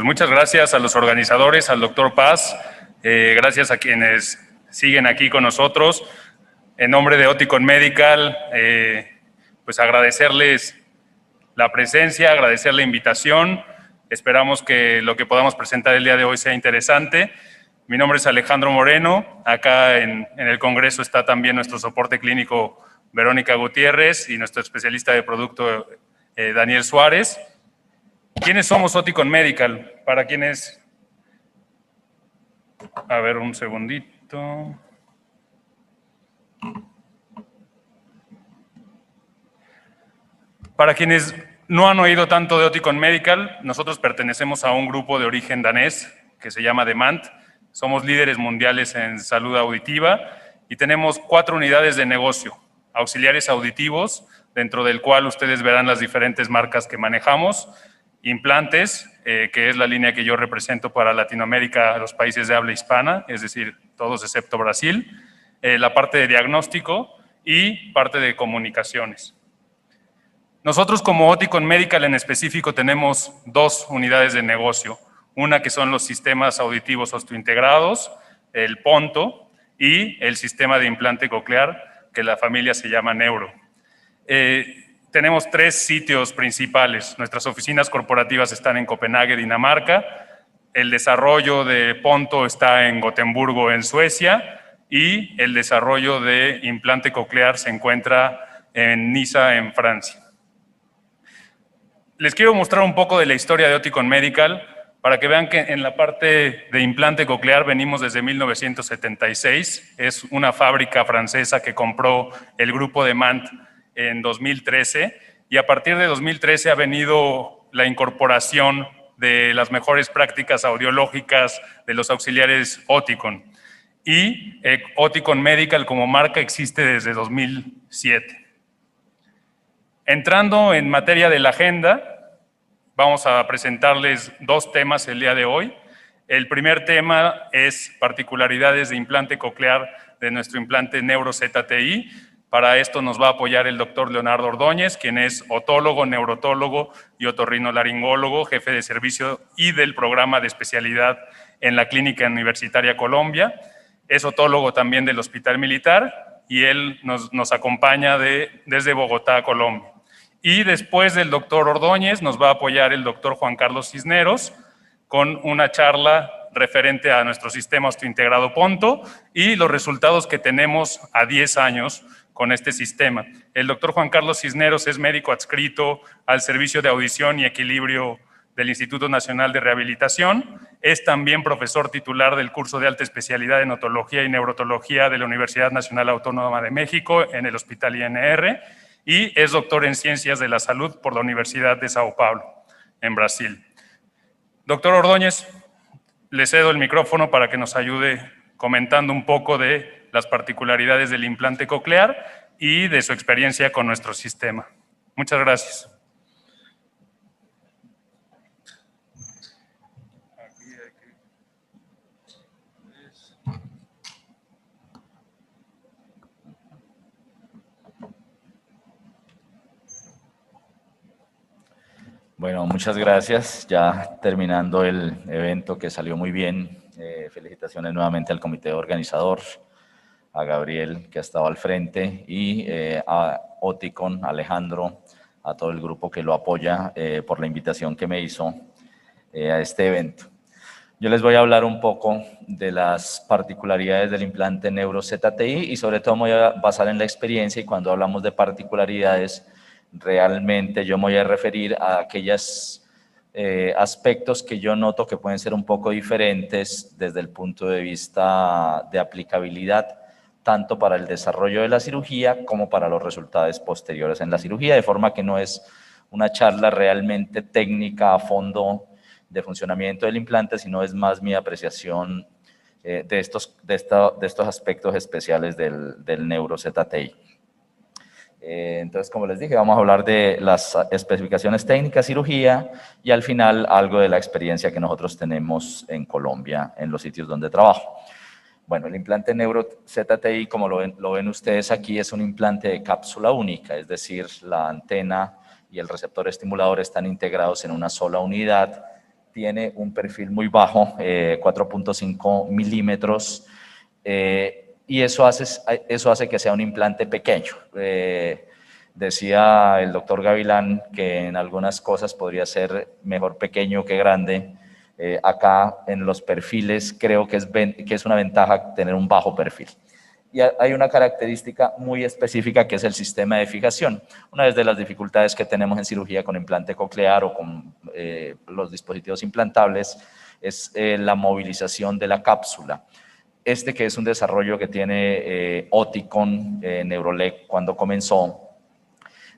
Pues muchas gracias a los organizadores, al doctor Paz, gracias a quienes siguen aquí con nosotros. En nombre de Oticon Medical, pues agradecerles la presencia, agradecer la invitación. Esperamos que lo que podamos presentar el día de hoy sea interesante. Mi nombre es Alejandro Moreno. Acá en el Congreso está también nuestro soporte clínico Verónica Gutiérrez y nuestro especialista de producto Daniel Suárez. ¿Quiénes somos Oticon Medical? Para quienes... A ver, un segundito. Para quienes no han oído tanto de Oticon Medical, nosotros pertenecemos a un grupo de origen danés que se llama Demant. Somos líderes mundiales en salud auditiva y tenemos 4 unidades de negocio, auxiliares auditivos, dentro del cual ustedes verán las diferentes marcas que manejamos, implantes, que es la línea que yo represento para Latinoamérica, los países de habla hispana, es decir, todos excepto Brasil, la parte de diagnóstico y parte de comunicaciones. Nosotros como Oticon Medical en específico tenemos 2 unidades de negocio, una que son los sistemas auditivos osteointegrados, el Ponto, y el sistema de implante coclear, que la familia se llama Neuro. Tenemos 3 sitios principales. Nuestras oficinas corporativas están en Copenhague, Dinamarca. El desarrollo de Ponto está en Gotemburgo, en Suecia. Y el desarrollo de implante coclear se encuentra en Niza, en Francia. Les quiero mostrar un poco de la historia de Oticon Medical para que vean que en la parte de implante coclear venimos desde 1976. Es una fábrica francesa que compró el grupo Demant en 2013 y a partir de 2013 ha venido la incorporación de las mejores prácticas audiológicas de los auxiliares Oticon. Y Oticon Medical como marca existe desde 2007. Entrando en materia de la agenda, vamos a presentarles 2 temas el día de hoy. El primer tema es particularidades de implante coclear de nuestro implante Neuro ZTI. Para esto nos va a apoyar el doctor Leonardo Ordóñez, quien es otólogo, neurotólogo y otorrinolaringólogo, jefe de servicio y del programa de especialidad en la Clínica Universitaria Colombia. Es otólogo también del Hospital Militar y él nos acompaña desde Bogotá, Colombia. Y después del doctor Ordóñez nos va a apoyar el doctor Juan Carlos Cisneros con una charla referente a nuestro sistema osteointegrado Ponto y los resultados que tenemos a 10 años con este sistema. El doctor Juan Carlos Cisneros es médico adscrito al Servicio de Audición y Equilibrio del Instituto Nacional de Rehabilitación. Es también profesor titular del curso de alta especialidad en otología y neurotología de la Universidad Nacional Autónoma de México en el Hospital INR y es doctor en Ciencias de la Salud por la Universidad de Sao Paulo, en Brasil. Doctor Ordóñez, le cedo el micrófono para que nos ayude comentando un poco de las particularidades del implante coclear y de su experiencia con nuestro sistema. Muchas gracias. Bueno, muchas gracias. Ya terminando el evento que salió muy bien. Felicitaciones nuevamente al comité organizador, a Gabriel que ha estado al frente y a Oticon, Alejandro, a todo el grupo que lo apoya por la invitación que me hizo a este evento. Yo les voy a hablar un poco de las particularidades del implante Neuro ZTI y sobre todo me voy a basar en la experiencia y cuando hablamos de particularidades realmente yo me voy a referir a aquellos aspectos que yo noto que pueden ser un poco diferentes desde el punto de vista de aplicabilidad, tanto para el desarrollo de la cirugía como para los resultados posteriores en la cirugía, de forma que no es una charla realmente técnica a fondo de funcionamiento del implante, sino es más mi apreciación de estos aspectos especiales del Neuro ZTI. Entonces, como les dije, vamos a hablar de las especificaciones técnicas, cirugía y al final algo de la experiencia que nosotros tenemos en Colombia en los sitios donde trabajo. Bueno, el implante Neuro ZTI, como lo ven ustedes aquí, es un implante de cápsula única, es decir, la antena y el receptor estimulador están integrados en una sola unidad tiene un perfil muy bajo, 4.5 milímetros, y eso hace que sea un implante pequeño. Decía el doctor Gavilán que en algunas cosas podría ser mejor pequeño que grande. Acá en los perfiles creo que es una ventaja tener un bajo perfil. Y hay una característica muy específica que es el sistema de fijación. Una de las dificultades que tenemos en cirugía con implante coclear o con los dispositivos implantables es la movilización de la cápsula. Que es un desarrollo que tiene Oticon Neurolec cuando comenzó,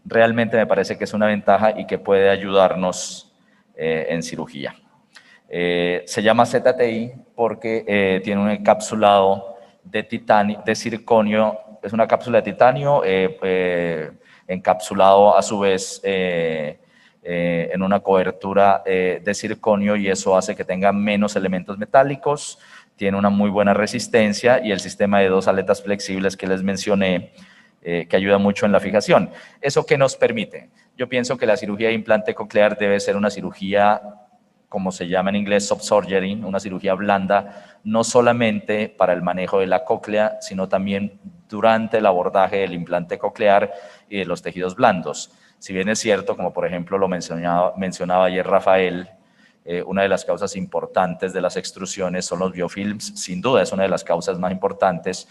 realmente me parece que es una ventaja y que puede ayudarnos en cirugía. Se llama ZTI porque tiene un encapsulado de circonio, es una cápsula de titanio encapsulado a su vez en una cobertura de circonio, y eso hace que tenga menos elementos metálicos, tiene una muy buena resistencia y el sistema de 2 aletas flexibles que les mencioné que ayuda mucho en la fijación. ¿Eso qué nos permite? Yo pienso que la cirugía de implante coclear debe ser una cirugía, como se llama en inglés, soft surgery, una cirugía blanda, no solamente para el manejo de la cóclea, sino también durante el abordaje del implante coclear y de los tejidos blandos. Si bien es cierto, como por ejemplo lo mencionaba ayer Rafael, una de las causas importantes de las extrusiones son los biofilms, sin duda es una de las causas más importantes.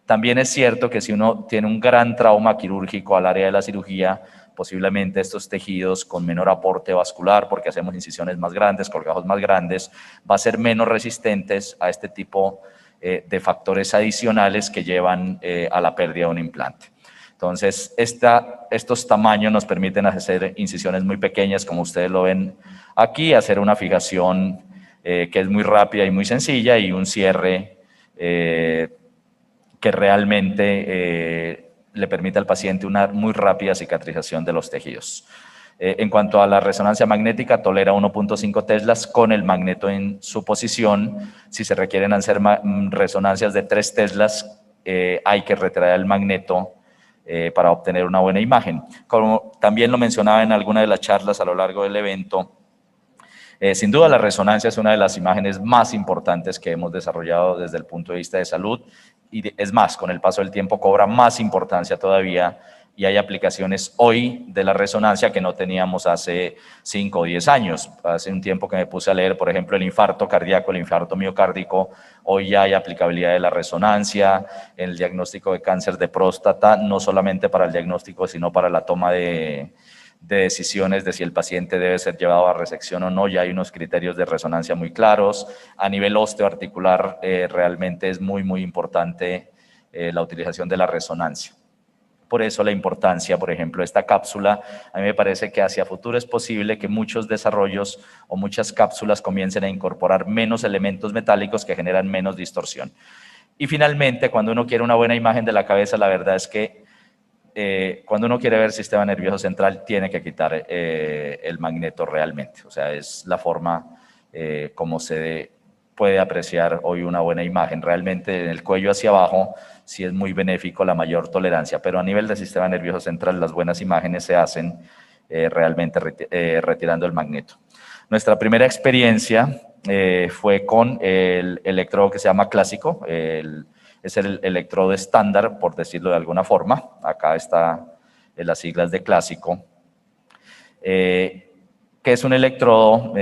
También es cierto que si uno tiene un gran trauma quirúrgico al área de la cirugía, posiblemente estos tejidos con menor aporte vascular, porque hacemos incisiones más grandes, colgajos más grandes, va a ser menos resistentes a este tipo de factores adicionales que llevan a la pérdida de un implante. Entonces, estos tamaños nos permiten hacer incisiones muy pequeñas, como ustedes lo ven aquí, hacer una fijación que es muy rápida y muy sencilla, y un cierre que realmente le permite al paciente una muy rápida cicatrización de los tejidos. En cuanto a la resonancia magnética, tolera 1.5 teslas con el magneto en su posición. Si se requieren hacer resonancias de 3 teslas, hay que retraer el magneto para obtener una buena imagen. Como también lo mencionaba en alguna de las charlas a lo largo del evento, sin duda la resonancia es una de las imágenes más importantes que hemos desarrollado desde el punto de vista de salud, y es más, con el paso del tiempo cobra más importancia todavía, y hay aplicaciones hoy de la resonancia que no teníamos hace 5 o 10 años. Hace un tiempo que me puse a leer, por ejemplo, el infarto cardíaco, el infarto miocárdico, hoy ya hay aplicabilidad de la resonancia en el diagnóstico de cáncer de próstata, no solamente para el diagnóstico, sino para la toma de decisiones de si el paciente debe ser llevado a resección o no. Ya hay unos criterios de resonancia muy claros. A nivel osteoarticular realmente es muy, muy importante la utilización de la resonancia. Por eso la importancia, por ejemplo, de esta cápsula. A mí me parece que hacia futuro es posible que muchos desarrollos o muchas cápsulas comiencen a incorporar menos elementos metálicos que generan menos distorsión. Y finalmente, cuando uno quiere una buena imagen de la cabeza, la verdad es que cuando uno quiere ver el sistema nervioso central, tiene que quitar el magneto realmente. O sea, es la forma como se puede apreciar hoy una buena imagen. Realmente en el cuello hacia abajo sí es muy benéfico la mayor tolerancia, pero a nivel del sistema nervioso central las buenas imágenes se hacen realmente retirando el magneto. Nuestra primera experiencia fue con el electrodo que se llama clásico, es el electrodo estándar, por decirlo de alguna forma. Acá está las siglas de clásico, que es un electrodo,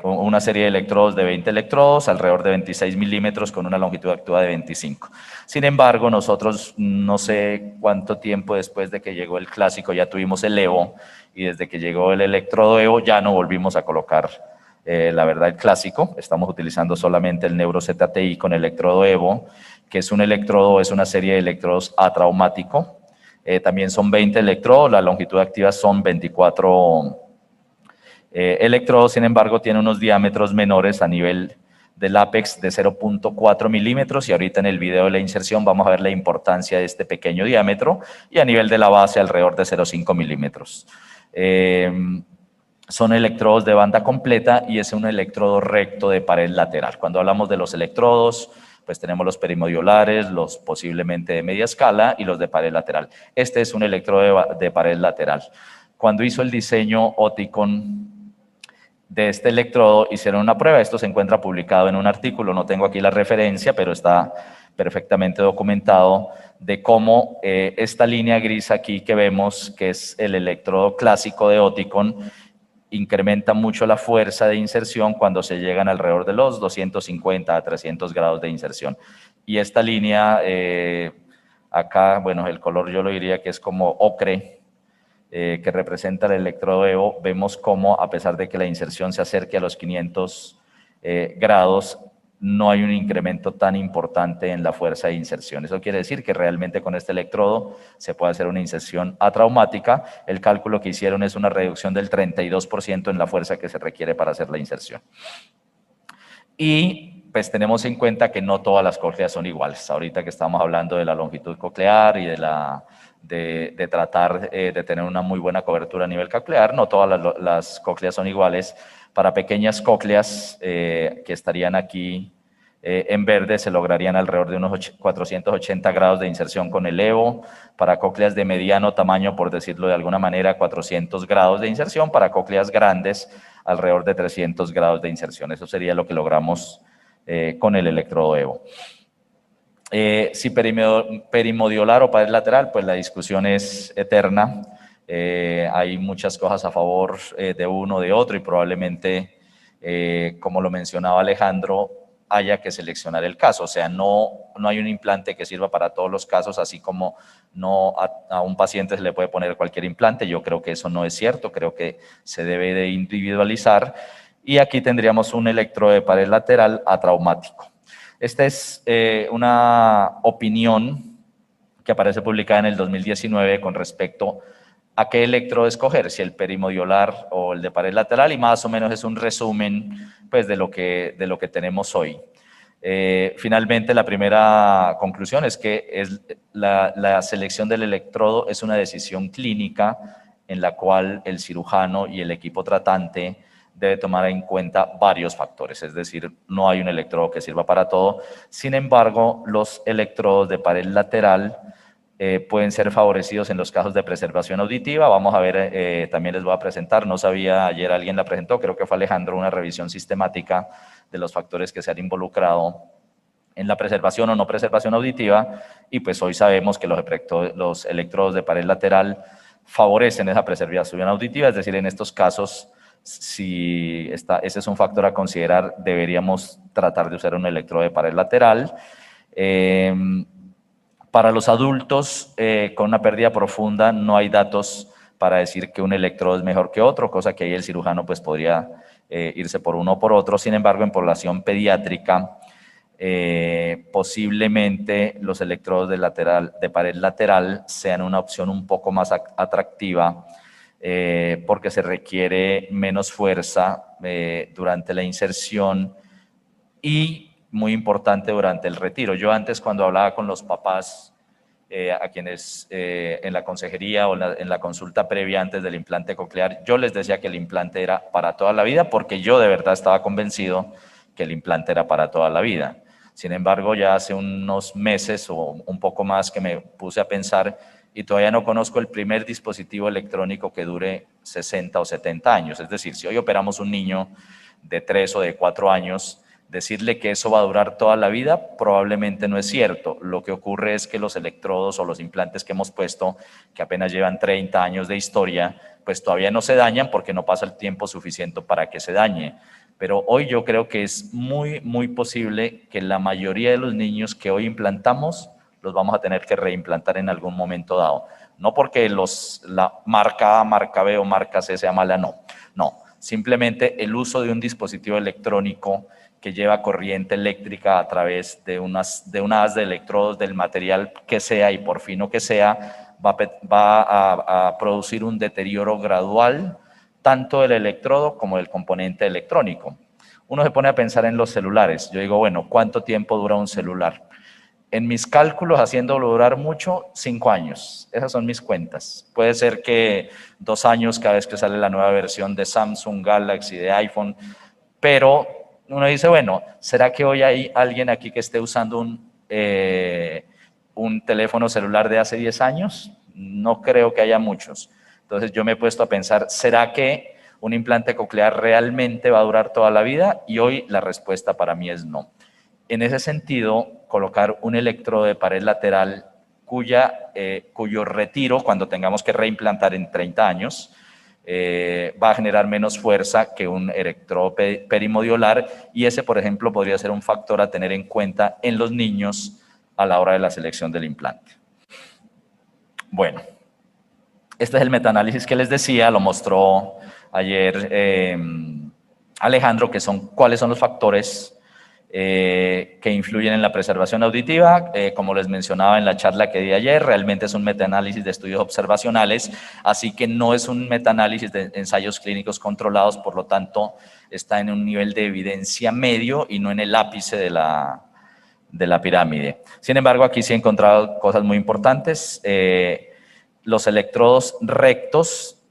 una serie de electrodos de 20 electrodos, alrededor de 26 milímetros, con una longitud activa de 25. Sin embargo, nosotros no sé cuánto tiempo después de que llegó el clásico ya tuvimos el Evo, y desde que llegó el electrodo Evo ya no volvimos a colocar la verdad el clásico. Estamos utilizando solamente el Neuro ZTI con electrodo Evo, que es un electrodo, es una serie de electrodos atraumático. También son 20 electrodos, la longitud activa son 24 electrodos, sin embargo tiene unos diámetros menores a nivel del ápex de 0.4 milímetros, y ahorita en el video de la inserción vamos a ver la importancia de este pequeño diámetro, y a nivel de la base alrededor de 0.5 milímetros. Son electrodos de banda completa y es un electrodo recto de pared lateral. Cuando hablamos de los electrodos, pues tenemos los perimodiolares, los posiblemente de media escala y los de pared lateral. Este es un electrodo de pared lateral. Cuando hizo el diseño Oticon, de este electrodo hicieron una prueba. Esto se encuentra publicado en un artículo, no tengo aquí la referencia, pero está perfectamente documentado de cómo esta línea gris aquí que vemos, que es el electrodo clásico de Oticon, incrementa mucho la fuerza de inserción cuando se llegan alrededor de los 250 a 300 grados de inserción. Y esta línea, acá, bueno, el color yo lo diría que es como ocre, que representa el electrodo EVO, vemos cómo a pesar de que la inserción se acerque a los 500 grados, no hay un incremento tan importante en la fuerza de inserción. Eso quiere decir que realmente con este electrodo se puede hacer una inserción atraumática. El cálculo que hicieron es una reducción del 32% en la fuerza que se requiere para hacer la inserción. Y pues tenemos en cuenta que no todas las cócleas son iguales. Ahorita que estamos hablando de la longitud coclear y de tratar de tener una muy buena cobertura a nivel coclear, no todas las cócleas son iguales. Para pequeñas cócleas que estarían aquí en verde se lograrían alrededor de unos 480 grados de inserción con el EVO. Para cócleas de mediano tamaño, por decirlo de alguna manera, 400 grados de inserción. Para cócleas grandes, alrededor de 300 grados de inserción. Eso sería lo que logramos con el electrodo EVO. Si perimodiolar o pared lateral, pues la discusión es eterna. Hay muchas cosas a favor de uno o de otro y probablemente, como lo mencionaba Alejandro, haya que seleccionar el caso. O sea, no hay un implante que sirva para todos los casos, así como no a un paciente se le puede poner cualquier implante. Yo creo que eso no es cierto, creo que se debe de individualizar. Y aquí tendríamos un electrodo de pared lateral atraumático. Esta es una opinión que aparece publicada en el 2019 con respecto a qué electrodo escoger, si el perimodiolar o el de pared lateral, y más o menos es un resumen pues, de lo que tenemos hoy. Finalmente, la primera conclusión es que la selección del electrodo es una decisión clínica en la cual el cirujano y el equipo tratante debe tomar en cuenta varios factores, es decir, no hay un electrodo que sirva para todo. Sin embargo, los electrodos de pared lateral pueden ser favorecidos en los casos de preservación auditiva. Vamos a ver, también les voy a presentar, no sabía, ayer alguien la presentó, creo que fue Alejandro, una revisión sistemática de los factores que se han involucrado en la preservación o no preservación auditiva, y pues hoy sabemos que los electrodos de pared lateral favorecen esa preservación auditiva, es decir, en estos casos, si ese es un factor a considerar, deberíamos tratar de usar un electrodo de pared lateral. Para los adultos con una pérdida profunda no hay datos para decir que un electrodo es mejor que otro, cosa que ahí el cirujano pues podría irse por uno o por otro. Sin embargo, en población pediátrica, posiblemente los electrodos de pared lateral sean una opción un poco más atractiva porque se requiere menos fuerza durante la inserción y, muy importante, durante el retiro. Yo antes, cuando hablaba con los papás, a quienes en la consejería o en la consulta previa antes del implante coclear, yo les decía que el implante era para toda la vida porque yo de verdad estaba convencido que el implante era para toda la vida. Sin embargo, ya hace unos meses o un poco más que me puse a pensar y todavía no conozco el primer dispositivo electrónico que dure 60 o 70 años. Es decir, si hoy operamos un niño de 3 o de 4 años, decirle que eso va a durar toda la vida probablemente no es cierto. Lo que ocurre es que los electrodos o los implantes que hemos puesto, que apenas llevan 30 años de historia, pues todavía no se dañan porque no pasa el tiempo suficiente para que se dañe. Pero hoy yo creo que es muy, muy posible que la mayoría de los niños que hoy implantamos los vamos a tener que reimplantar en algún momento dado. No porque la marca A, marca B o marca C sea mala, no. No, simplemente el uso de un dispositivo electrónico que lleva corriente eléctrica a través de una haz de electrodos del material que sea y por fino que sea, va a producir un deterioro gradual tanto del electrodo como del componente electrónico. Uno se pone a pensar en los celulares. Yo digo, bueno, ¿cuánto tiempo dura un celular? En mis cálculos, haciéndolo durar mucho, 5 años. Esas son mis cuentas. Puede ser que 2 años cada vez que sale la nueva versión de Samsung, Galaxy, de iPhone, pero uno dice, bueno, ¿será que hoy hay alguien aquí que esté usando un teléfono celular de hace 10 años? No creo que haya muchos. Entonces yo me he puesto a pensar, ¿será que ¿Un implante coclear realmente va a durar toda la vida? Y hoy la respuesta para mí es no. En ese sentido, colocar un electrodo de pared lateral cuyo retiro, cuando tengamos que reimplantar en 30 años, va a generar menos fuerza que un electrodo perimodiolar, y ese, por ejemplo, podría ser un factor a tener en cuenta en los niños a la hora de la selección del implante. Bueno, este es el metaanálisis que les decía, lo mostró ayer Alejandro, que son cuáles son los factores que influyen en la preservación auditiva. Como les mencionaba en la charla que di ayer, realmente es un metaanálisis de estudios observacionales, así que no es un metaanálisis de ensayos clínicos controlados, por lo tanto está en un nivel de evidencia medio y no en el ápice de la pirámide. Sin embargo, aquí sí he encontrado cosas muy importantes. Los electrodos rectos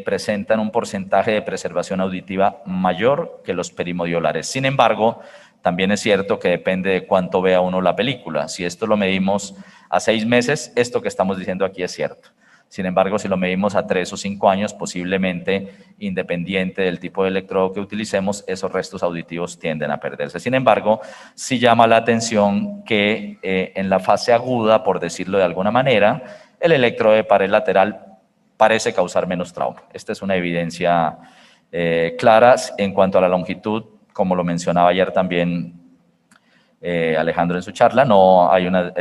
presentan un porcentaje de preservación auditiva mayor que los perimodiolares. Sin embargo, también es cierto que depende de cuánto vea uno la película. Si esto lo medimos a 6 meses, esto que estamos diciendo aquí es cierto. Sin embargo, si lo medimos a 3 o 5 años, posiblemente, independiente del tipo de electrodo que utilicemos, esos restos auditivos tienden a perderse. Sin embargo, sí llama la atención que en la fase aguda, por decirlo de alguna manera, el electrodo de pared lateral parece causar menos trauma. Esta es una evidencia clara. En cuanto a la longitud, como lo mencionaba ayer también Alejandro en su charla, no hay unas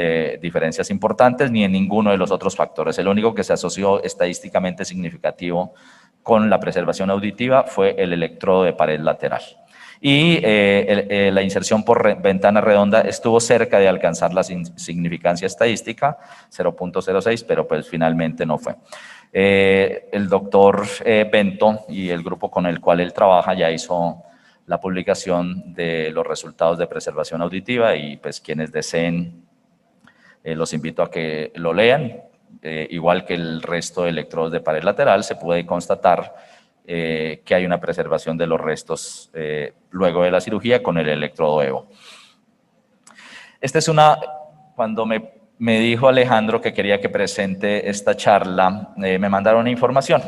diferencias importantes ni en ninguno de los otros factores. El único que se asoció estadísticamente significativo con la preservación auditiva fue el electrodo de pared lateral. Y la inserción por ventana redonda estuvo cerca de alcanzar la significancia estadística, 0.06, pero pues finalmente no fue. El doctor Bento y el grupo con el cual él trabaja ya hizo la publicación de los resultados de preservación auditiva, y pues quienes deseen los invito a que lo lean. Igual que el resto de electrodos de pared lateral, se puede constatar que hay una preservación de los restos luego de la cirugía con el electrodo Evo. Cuando me dijo Alejandro que quería que presente esta charla, me mandaron una información.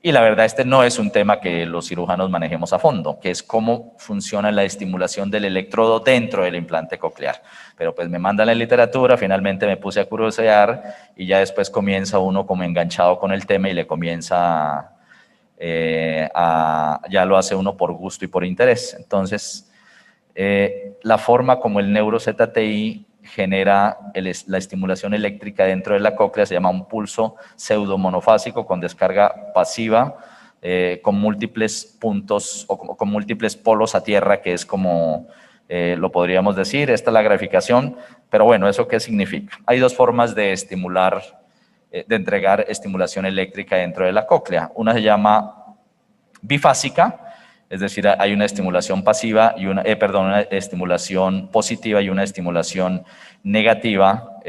Y la verdad, este no es un tema que los cirujanos manejemos a fondo, que es cómo funciona la estimulación del electrodo dentro del implante coclear. Pero pues me mandan la literatura, finalmente me puse a curiosear y ya después comienza uno como enganchado con el tema y le comienza ya lo hace uno por gusto y por interés. Entonces, la forma como el NeuroZTI genera la estimulación eléctrica dentro de la cóclea se llama un pulso pseudomonofásico con descarga pasiva, con múltiples puntos o con múltiples polos a tierra, que es como lo podríamos decir. Esta es la graficación, pero bueno, ¿eso qué significa? Hay dos formas de estimular, de entregar estimulación eléctrica dentro de la cóclea. Una se llama bifásica, es decir, hay una estimulación pasiva y una estimulación positiva y una estimulación negativa.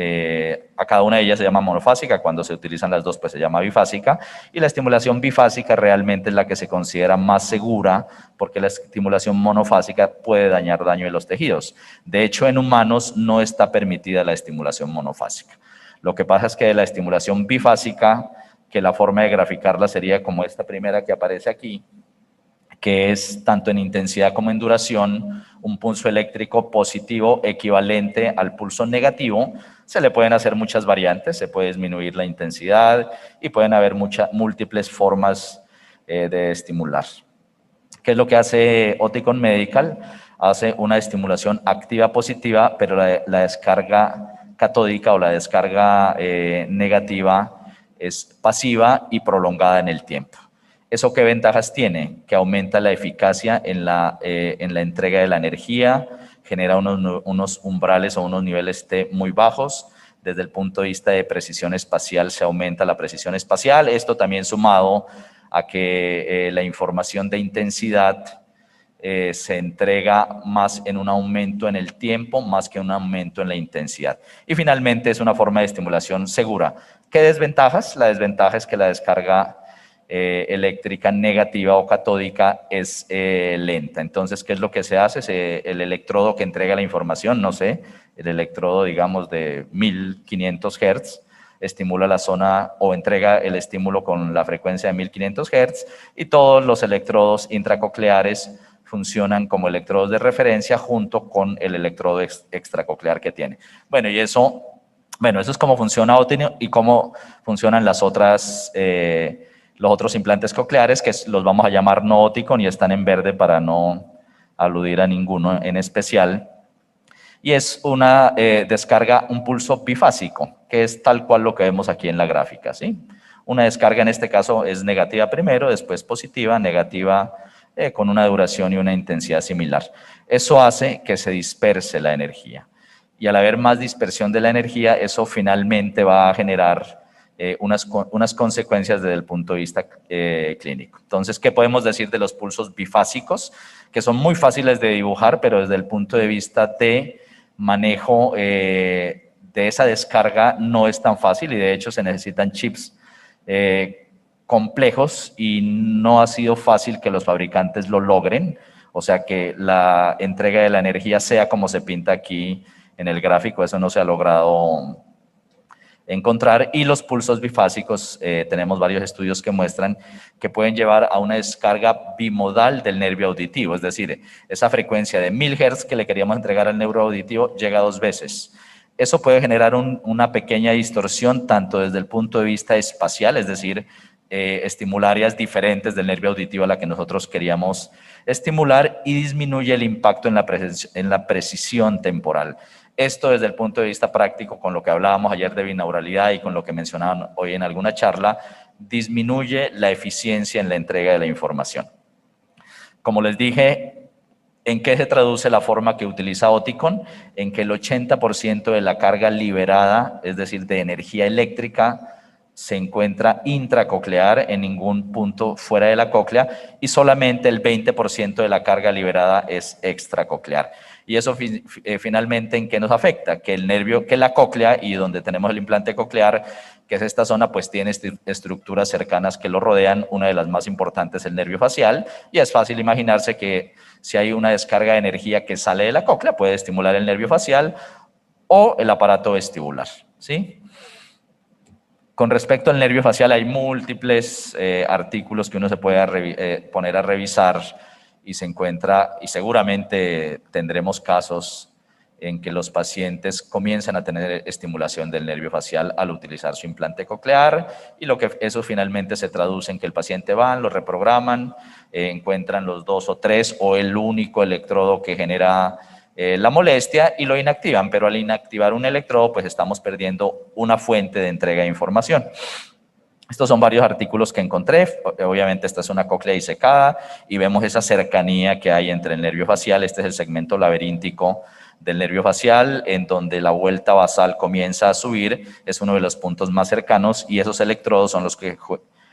A cada una de ellas se llama monofásica, cuando se utilizan las dos pues se llama bifásica, y la estimulación bifásica realmente es la que se considera más segura, porque la estimulación monofásica puede dañar de los tejidos. De hecho, en humanos no está permitida la estimulación monofásica. Lo que pasa es que la estimulación bifásica, que la forma de graficarla sería como esta primera que aparece aquí, que es tanto en intensidad como en duración, un pulso eléctrico positivo equivalente al pulso negativo. Se le pueden hacer muchas variantes, se puede disminuir la intensidad y pueden haber múltiples formas de estimular. ¿Qué es lo que hace Oticon Medical? Hace una estimulación activa positiva, pero la descarga catódica o la descarga negativa es pasiva y prolongada en el tiempo. ¿Eso qué ventajas tiene? Que aumenta la eficacia en la entrega de la energía, genera unos umbrales o unos niveles T muy bajos. Desde el punto de vista de precisión espacial, se aumenta la precisión espacial. Esto también sumado a que la información de intensidad se entrega más en un aumento en el tiempo, más que un aumento en la intensidad. Y finalmente es una forma de estimulación segura. ¿Qué desventajas? La desventaja es que la descarga eléctrica negativa o catódica es lenta. Entonces, ¿qué es lo que se hace? El electrodo que entrega la información, no sé, el electrodo, digamos, de 1500 Hz, estimula la zona o entrega el estímulo con la frecuencia de 1500 Hz y todos los electrodos intracocleares funcionan como electrodos de referencia junto con el electrodo extracoclear que tiene. Bueno, eso es cómo funciona Oticon y cómo funcionan los otros implantes cocleares, que los vamos a llamar no Oticon y están en verde para no aludir a ninguno en especial. Y es una descarga, un pulso bifásico, que es tal cual lo que vemos aquí en la gráfica, ¿sí? Una descarga en este caso es negativa primero, después positiva, negativa con una duración y una intensidad similar. Eso hace que se disperse la energía. Y al haber más dispersión de la energía, eso finalmente va a generar unas consecuencias desde el punto de vista clínico. Entonces, ¿qué podemos decir de los pulsos bifásicos? Que son muy fáciles de dibujar, pero desde el punto de vista de manejo de esa descarga no es tan fácil y de hecho se necesitan chips complejos y no ha sido fácil que los fabricantes lo logren, o sea que la entrega de la energía sea como se pinta aquí en el gráfico, eso no se ha logrado encontrar. Y los pulsos bifásicos, tenemos varios estudios que muestran que pueden llevar a una descarga bimodal del nervio auditivo, es decir, esa frecuencia de 1000 Hz que le queríamos entregar al nervio auditivo llega 2 veces. Eso puede generar una pequeña distorsión tanto desde el punto de vista espacial, es decir, estimular áreas diferentes del nervio auditivo a la que nosotros queríamos estimular, y disminuye el impacto en la precisión temporal. Esto desde el punto de vista práctico, con lo que hablábamos ayer de binauralidad y con lo que mencionaban hoy en alguna charla, disminuye la eficiencia en la entrega de la información. Como les dije, ¿en qué se traduce la forma que utiliza Oticon? En que el 80% de la carga liberada, es decir, de energía eléctrica, se encuentra intracoclear en ningún punto fuera de la cóclea y solamente el 20% de la carga liberada es extracoclear. Y eso finalmente, ¿en qué nos afecta? Que el nervio, que la cóclea y donde tenemos el implante coclear, que es esta zona, pues tiene estructuras cercanas que lo rodean. Una de las más importantes es el nervio facial, y es fácil imaginarse que si hay una descarga de energía que sale de la cóclea, puede estimular el nervio facial o el aparato vestibular, ¿sí? Con respecto al nervio facial, hay múltiples artículos que uno se puede poner a revisar y se encuentra, y seguramente tendremos casos en que los pacientes comienzan a tener estimulación del nervio facial al utilizar su implante coclear, y lo que eso finalmente se traduce en que el paciente van, lo reprograman, encuentran los 2 o 3 o el único electrodo que genera la molestia y lo inactivan, pero al inactivar un electrodo pues estamos perdiendo una fuente de entrega de información. Estos son varios artículos que encontré. Obviamente esta es una cóclea disecada y vemos esa cercanía que hay entre el nervio facial. Este es el segmento laberíntico del nervio facial, en donde la vuelta basal comienza a subir, es uno de los puntos más cercanos, y esos electrodos son los que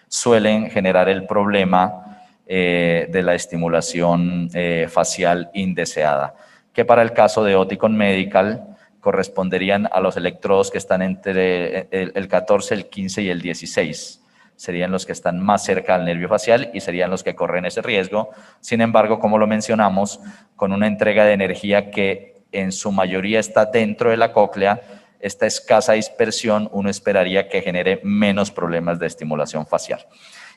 suelen generar el problema de la estimulación facial indeseada, que para el caso de Oticon Medical corresponderían a los electrodos que están entre el 14, el 15 y el 16. Serían los que están más cerca al nervio facial y serían los que corren ese riesgo. Sin embargo, como lo mencionamos, con una entrega de energía que en su mayoría está dentro de la cóclea, esta escasa dispersión uno esperaría que genere menos problemas de estimulación facial.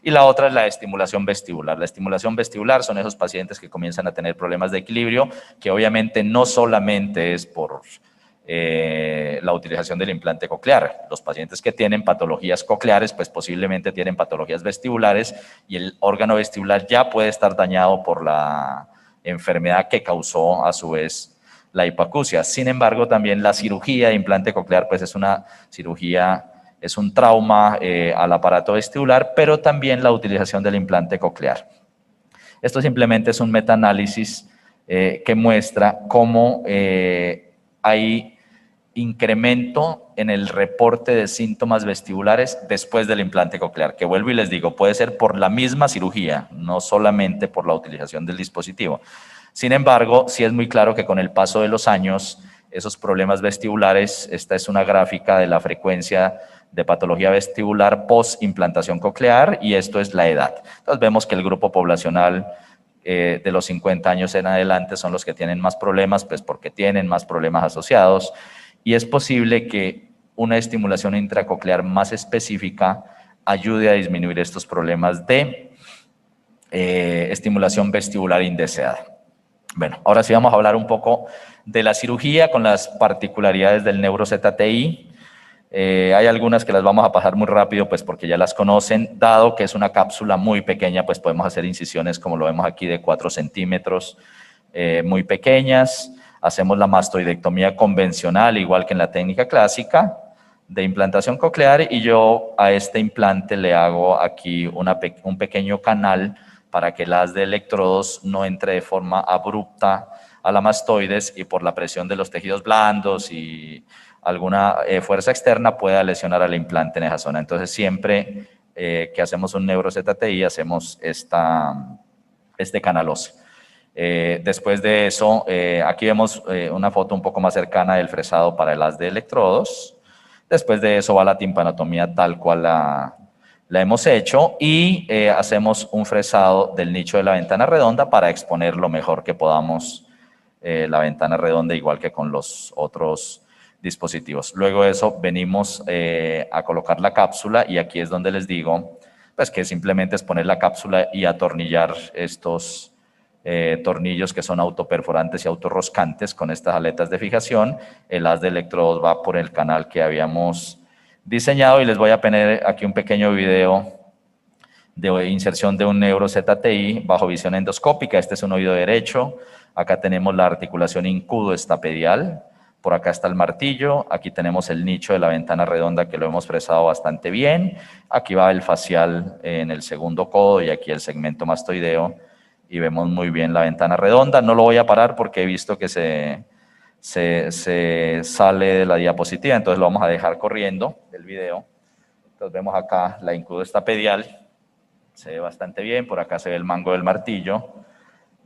Y la otra es la estimulación vestibular. La estimulación vestibular son esos pacientes que comienzan a tener problemas de equilibrio, que obviamente no solamente es por la utilización del implante coclear. Los pacientes que tienen patologías cocleares, pues posiblemente tienen patologías vestibulares, y el órgano vestibular ya puede estar dañado por la enfermedad que causó a su vez la hipoacusia. Sin embargo, también la cirugía de implante coclear pues es una cirugía, es un trauma al aparato vestibular, pero también la utilización del implante coclear. Esto simplemente es un metaanálisis que muestra cómo hay incremento en el reporte de síntomas vestibulares después del implante coclear, que vuelvo y les digo, puede ser por la misma cirugía, no solamente por la utilización del dispositivo. Sin embargo, sí es muy claro que con el paso de los años, esos problemas vestibulares, esta es una gráfica de la frecuencia de patología vestibular post-implantación coclear, y esto es la edad. Entonces vemos que el grupo poblacional de los 50 años en adelante son los que tienen más problemas, pues porque tienen más problemas asociados, y es posible que una estimulación intracoclear más específica ayude a disminuir estos problemas de estimulación vestibular indeseada. Bueno, ahora sí vamos a hablar un poco de la cirugía con las particularidades del NeuroZTI. Hay algunas que las vamos a pasar muy rápido, pues porque ya las conocen. Dado que es una cápsula muy pequeña, pues podemos hacer incisiones, como lo vemos aquí, de 4 centímetros, muy pequeñas. Hacemos la mastoidectomía convencional, igual que en la técnica clásica de implantación coclear, y yo a este implante le hago aquí un pequeño canal para que el haz de electrodos no entre de forma abrupta a la mastoides y por la presión de los tejidos blandos y alguna fuerza externa pueda lesionar al implante en esa zona. Entonces siempre que hacemos un NeuroZTI hacemos este canal óseo. Después de eso, aquí vemos una foto un poco más cercana del fresado para el haz de electrodos. Después de eso va la timpanotomía tal cual la hemos hecho y hacemos un fresado del nicho de la ventana redonda para exponer lo mejor que podamos la ventana redonda, igual que con los otros dispositivos. Luego de eso venimos a colocar la cápsula y aquí es donde les digo pues que simplemente es poner la cápsula y atornillar estos tornillos que son autoperforantes y autorroscantes con estas aletas de fijación. El haz de electrodos va por el canal que habíamos diseñado y les voy a poner aquí un pequeño video de inserción de un NeuroZTI bajo visión endoscópica. Este es un oído derecho. Acá tenemos la articulación incudo-estapedial. Por acá está el martillo. Aquí tenemos el nicho de la ventana redonda que lo hemos fresado bastante bien. Aquí va el facial en el segundo codo y aquí el segmento mastoideo. Y vemos muy bien la ventana redonda. No lo voy a parar porque he visto que se sale de la diapositiva, entonces lo vamos a dejar corriendo del video. Entonces vemos acá la incudo-estapedial. Se ve bastante bien, por acá se ve el mango del martillo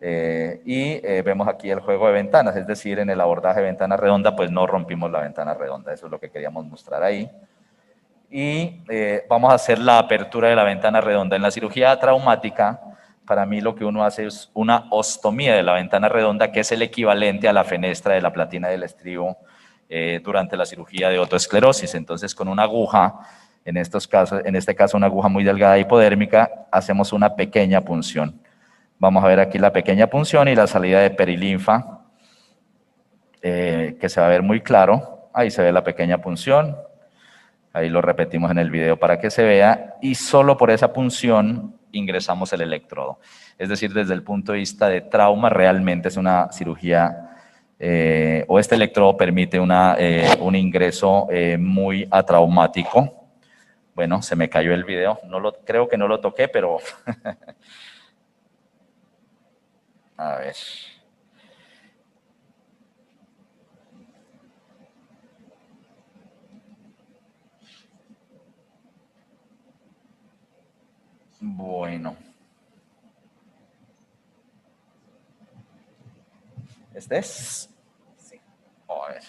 vemos aquí el juego de ventanas, es decir, en el abordaje de ventana redonda pues no rompimos la ventana redonda, eso es lo que queríamos mostrar ahí. Y vamos a hacer la apertura de la ventana redonda. En la cirugía traumática, para mí lo que uno hace es una ostomía de la ventana redonda, que es el equivalente a la fenestra de la platina del estribo durante la cirugía de otoesclerosis. Entonces con una aguja, en este caso una aguja muy delgada hipodérmica, hacemos una pequeña punción. Vamos a ver aquí la pequeña punción y la salida de perilinfa, que se va a ver muy claro. Ahí se ve la pequeña punción. Ahí lo repetimos en el video para que se vea. Y solo por esa punción ingresamos el electrodo. Es decir, desde el punto de vista de trauma, realmente es una cirugía, o este electrodo permite un ingreso muy atraumático. Bueno, se me cayó el video. Creo que no lo toqué, pero... A ver. Bueno. ¿Este es? Sí. A ver.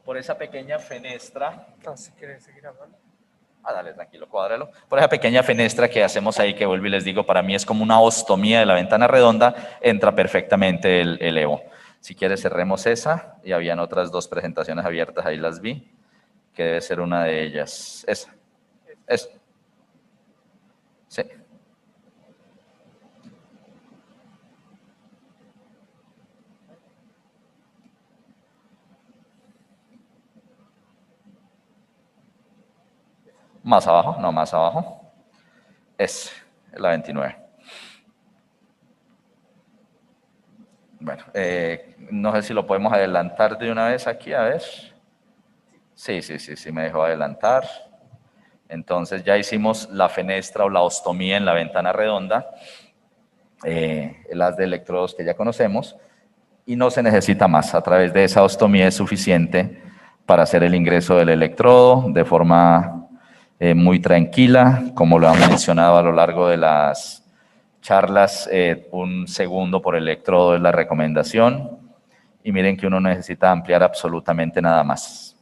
Por esa pequeña fenestra. Entonces, ¿quieres seguir hablando? Dale, tranquilo, cuádralo. Por esa pequeña fenestra que hacemos ahí, que vuelvo y les digo, para mí es como una ostomía de la ventana redonda, entra perfectamente el EVO. Si quieres cerremos esa, y habían otras dos presentaciones abiertas, ahí las vi, que debe ser una de ellas. Esa. Sí. Más abajo, no, más abajo. Es la 29. Bueno, no sé si lo podemos adelantar de una vez aquí, a ver. Sí, me dejó adelantar. Entonces ya hicimos la fenestra o la ostomía en la ventana redonda, el haz de electrodos que ya conocemos, y no se necesita más. A través de esa ostomía es suficiente para hacer el ingreso del electrodo de forma muy tranquila, como lo han mencionado a lo largo de las charlas, 1 segundo por electrodo es la recomendación, y miren que uno no necesita ampliar absolutamente nada más.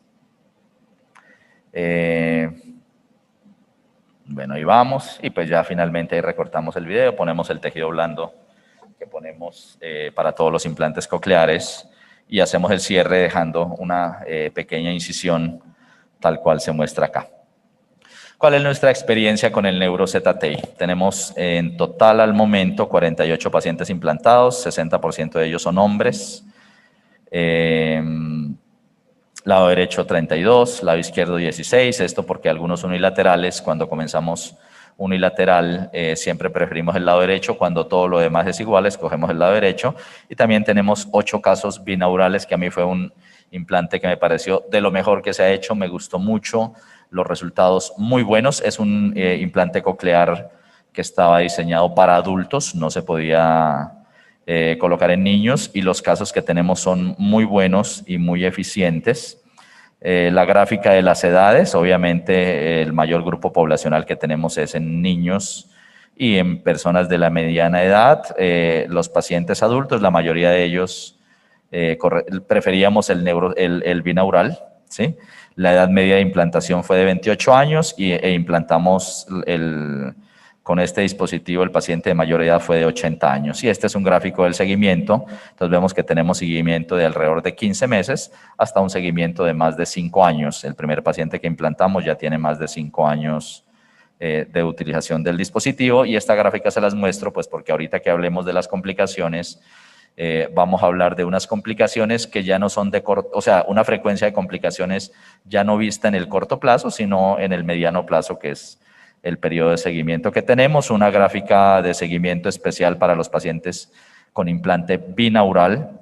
Bueno, ahí vamos, y pues ya finalmente ahí recortamos el video, ponemos el tejido blando que ponemos para todos los implantes cocleares, y hacemos el cierre dejando una pequeña incisión tal cual se muestra acá. ¿Cuál es nuestra experiencia con el NeuroZTI? Tenemos en total al momento 48 pacientes implantados, 60% de ellos son hombres. Lado derecho 32, lado izquierdo 16, esto porque algunos unilaterales, cuando comenzamos unilateral, siempre preferimos el lado derecho, cuando todo lo demás es igual, escogemos el lado derecho, y también tenemos 8 casos binaurales, que a mí fue un implante que me pareció de lo mejor que se ha hecho, me gustó mucho, los resultados muy buenos, es un implante coclear que estaba diseñado para adultos, no se podía colocar en niños, y los casos que tenemos son muy buenos y muy eficientes. La gráfica de las edades, obviamente el mayor grupo poblacional que tenemos es en niños y en personas de la mediana edad. Los pacientes adultos, la mayoría de ellos preferíamos el binaural, ¿sí? La edad media de implantación fue de 28 años e implantamos con este dispositivo el paciente de mayor edad fue de 80 años. Y este es un gráfico del seguimiento. Entonces vemos que tenemos seguimiento de alrededor de 15 meses hasta un seguimiento de más de 5 años. El primer paciente que implantamos ya tiene más de 5 años de utilización del dispositivo, y esta gráfica se las muestro pues porque ahorita que hablemos de las complicaciones, vamos a hablar de unas complicaciones que ya no son de corto, o sea, una frecuencia de complicaciones ya no vista en el corto plazo, sino en el mediano plazo, que es el periodo de seguimiento que tenemos. Una gráfica de seguimiento especial para los pacientes con implante binaural,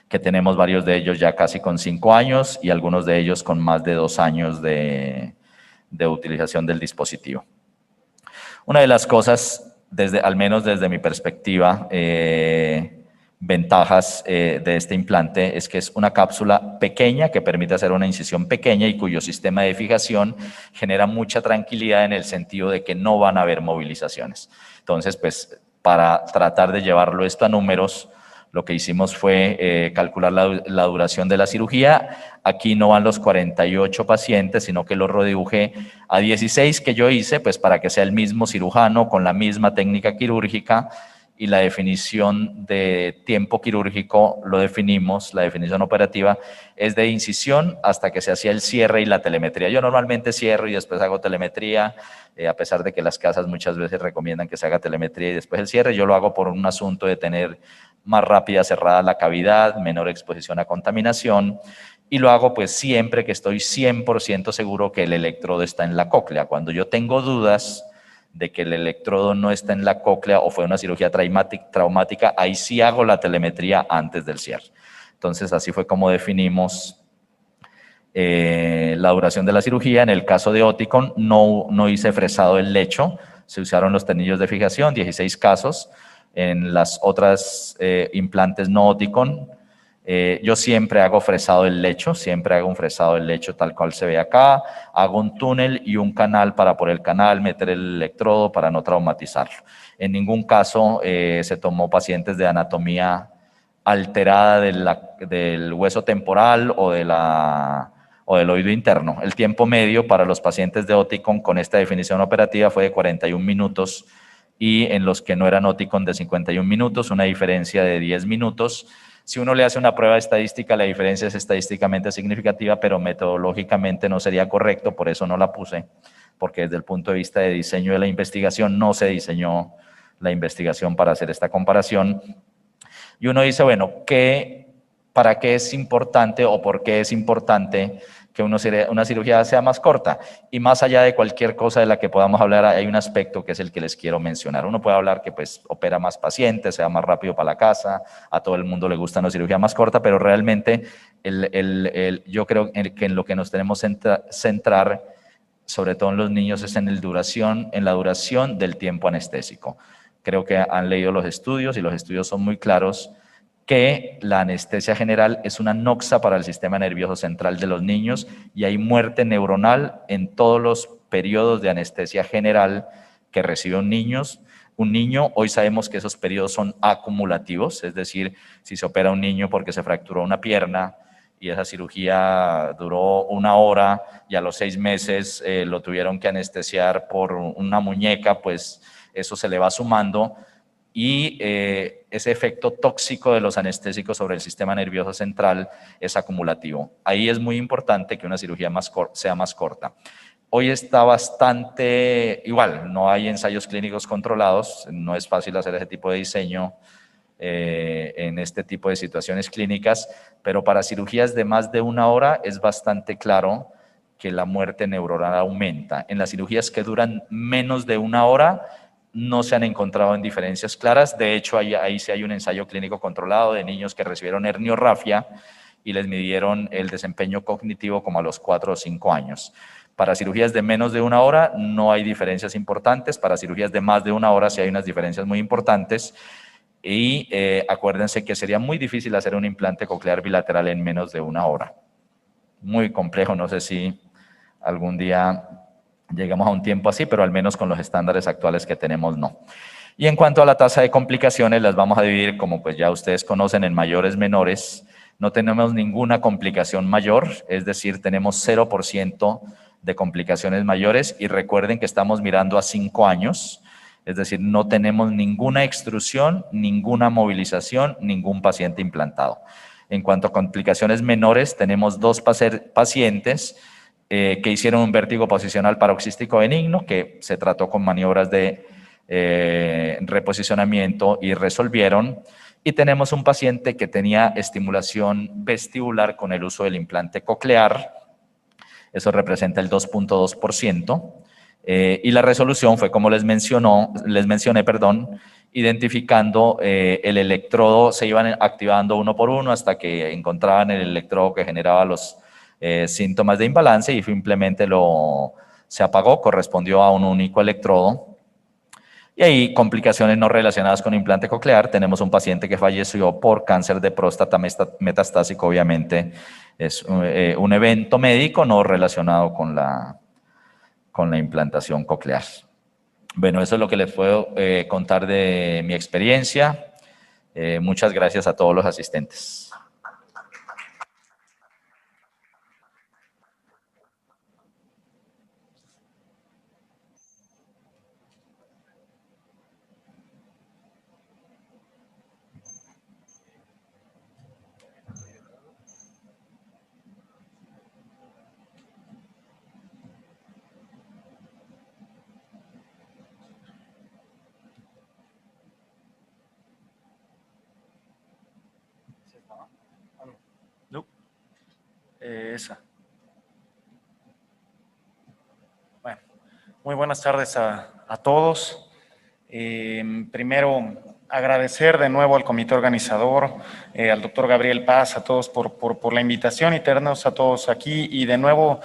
que tenemos varios de ellos ya casi con 5 años y algunos de ellos con más de 2 años de utilización del dispositivo. Una de las cosas, al menos desde mi perspectiva, ventajas de este implante es que es una cápsula pequeña que permite hacer una incisión pequeña y cuyo sistema de fijación genera mucha tranquilidad en el sentido de que no van a haber movilizaciones. Entonces, pues, para tratar de llevarlo esto a números, lo que hicimos fue calcular la duración de la cirugía. Aquí no van los 48 pacientes, sino que los redibujé a 16 que yo hice, pues para que sea el mismo cirujano con la misma técnica quirúrgica, y la definición de tiempo quirúrgico lo definimos, la definición operativa es de incisión hasta que se hacía el cierre y la telemetría. Yo normalmente cierro y después hago telemetría, a pesar de que las casas muchas veces recomiendan que se haga telemetría y después el cierre. Yo lo hago por un asunto de tener más rápida cerrada la cavidad, menor exposición a contaminación, y lo hago pues siempre que estoy 100% seguro que el electrodo está en la cóclea. Cuando yo tengo dudas de que el electrodo no está en la cóclea o fue una cirugía traumática, ahí sí hago la telemetría antes del cierre. Entonces así fue como definimos la duración de la cirugía. En el caso de Oticon no hice fresado del lecho, se usaron los tornillos de fijación, 16 casos. En las otras implantes no Oticon, yo siempre hago fresado del lecho, siempre hago un fresado del lecho tal cual se ve acá, hago un túnel y un canal para por el canal meter el electrodo para no traumatizarlo. En ningún caso se tomó pacientes de anatomía alterada del hueso temporal o del oído interno. El tiempo medio para los pacientes de Oticon con esta definición operativa fue de 41 minutos y en los que no eran Oticon de 51 minutos, una diferencia de 10 minutos. Si uno le hace una prueba estadística, la diferencia es estadísticamente significativa, pero metodológicamente no sería correcto, por eso no la puse, porque desde el punto de vista de diseño de la investigación no se diseñó la investigación para hacer esta comparación. Y uno dice, bueno, ¿para qué es importante o por qué es importante que una cirugía sea más corta? Y más allá de cualquier cosa de la que podamos hablar, hay un aspecto que es el que les quiero mencionar. Uno puede hablar que pues opera más pacientes, sea más rápido para la casa, a todo el mundo le gusta una cirugía más corta, pero realmente yo creo que en lo que nos tenemos que centrar, sobre todo en los niños, es en la duración del tiempo anestésico. Creo que han leído los estudios y los estudios son muy claros que la anestesia general es una noxa para el sistema nervioso central de los niños y hay muerte neuronal en todos los periodos de anestesia general que recibe un niño. Hoy sabemos que esos periodos son acumulativos, es decir, si se opera a un niño porque se fracturó una pierna y esa cirugía duró 1 hora y a los 6 meses lo tuvieron que anestesiar por una muñeca, pues eso se le va sumando. y ese efecto tóxico de los anestésicos sobre el sistema nervioso central es acumulativo. Ahí es muy importante que una cirugía sea más corta. Hoy está bastante igual, no hay ensayos clínicos controlados, no es fácil hacer ese tipo de diseño en este tipo de situaciones clínicas, pero para cirugías de más de 1 hora es bastante claro que la muerte neuronal aumenta. En las cirugías que duran menos de 1 hora no se han encontrado en diferencias claras. De hecho, ahí sí hay un ensayo clínico controlado de niños que recibieron herniorrafia y les midieron el desempeño cognitivo como a los 4 o 5 años. Para cirugías de menos de 1 hora no hay diferencias importantes. Para cirugías de más de 1 hora sí hay unas diferencias muy importantes. Y acuérdense que sería muy difícil hacer un implante coclear bilateral en menos de 1 hora. Muy complejo, no sé si algún día llegamos a un tiempo así, pero al menos con los estándares actuales que tenemos, no. Y en cuanto a la tasa de complicaciones, las vamos a dividir, como pues ya ustedes conocen, en mayores, menores. No tenemos ninguna complicación mayor, es decir, tenemos 0% de complicaciones mayores, y recuerden que estamos mirando a 5 años, es decir, no tenemos ninguna extrusión, ninguna movilización, ningún paciente implantado. En cuanto a complicaciones menores, tenemos 2 pacientes que hicieron un vértigo posicional paroxístico benigno, que se trató con maniobras de reposicionamiento y resolvieron. Y tenemos un paciente que tenía estimulación vestibular con el uso del implante coclear, eso representa el 2.2%. Y la resolución fue, como les mencioné, identificando el electrodo, se iban activando uno por uno hasta que encontraban el electrodo que generaba los síntomas de imbalance, y simplemente se apagó, correspondió a un único electrodo. Y ahí, complicaciones no relacionadas con implante coclear, tenemos un paciente que falleció por cáncer de próstata metastásico, obviamente es un evento médico no relacionado con la implantación coclear. Bueno, eso es lo que les puedo contar de mi experiencia. Muchas gracias a todos los asistentes. Esa. Bueno, muy buenas tardes a todos. Primero, agradecer de nuevo al comité organizador, al doctor Gabriel Paz, a todos por la invitación y tenernos a todos aquí. Y de nuevo,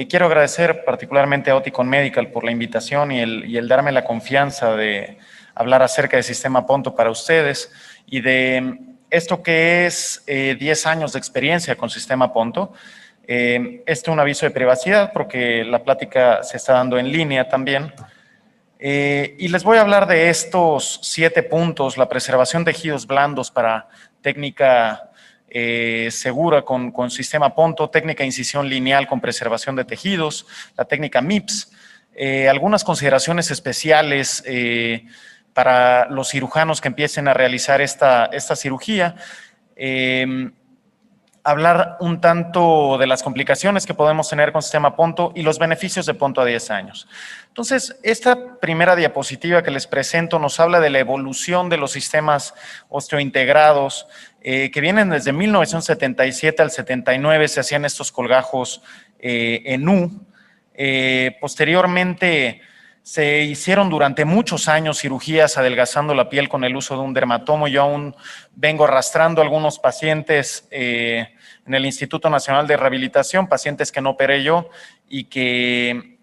quiero agradecer particularmente a Oticon Medical por la invitación y el darme la confianza de hablar acerca del sistema Ponto para ustedes y de esto que es 10 años de experiencia con sistema Ponto. Este es un aviso de privacidad porque la plática se está dando en línea también. Y les voy a hablar de estos 7 puntos: la preservación de tejidos blandos para técnica segura con sistema Ponto, técnica de incisión lineal con preservación de tejidos, la técnica MIPS, algunas consideraciones especiales para los cirujanos que empiecen a realizar esta cirugía, hablar un tanto de las complicaciones que podemos tener con sistema Ponto y los beneficios de Ponto a 10 años. Entonces, esta primera diapositiva que les presento nos habla de la evolución de los sistemas osteointegrados que vienen desde 1977 al 79, se hacían estos colgajos en U. Posteriormente, se hicieron durante muchos años cirugías adelgazando la piel con el uso de un dermatomo. Yo aún vengo arrastrando algunos pacientes en el Instituto Nacional de Rehabilitación, pacientes que no operé yo y que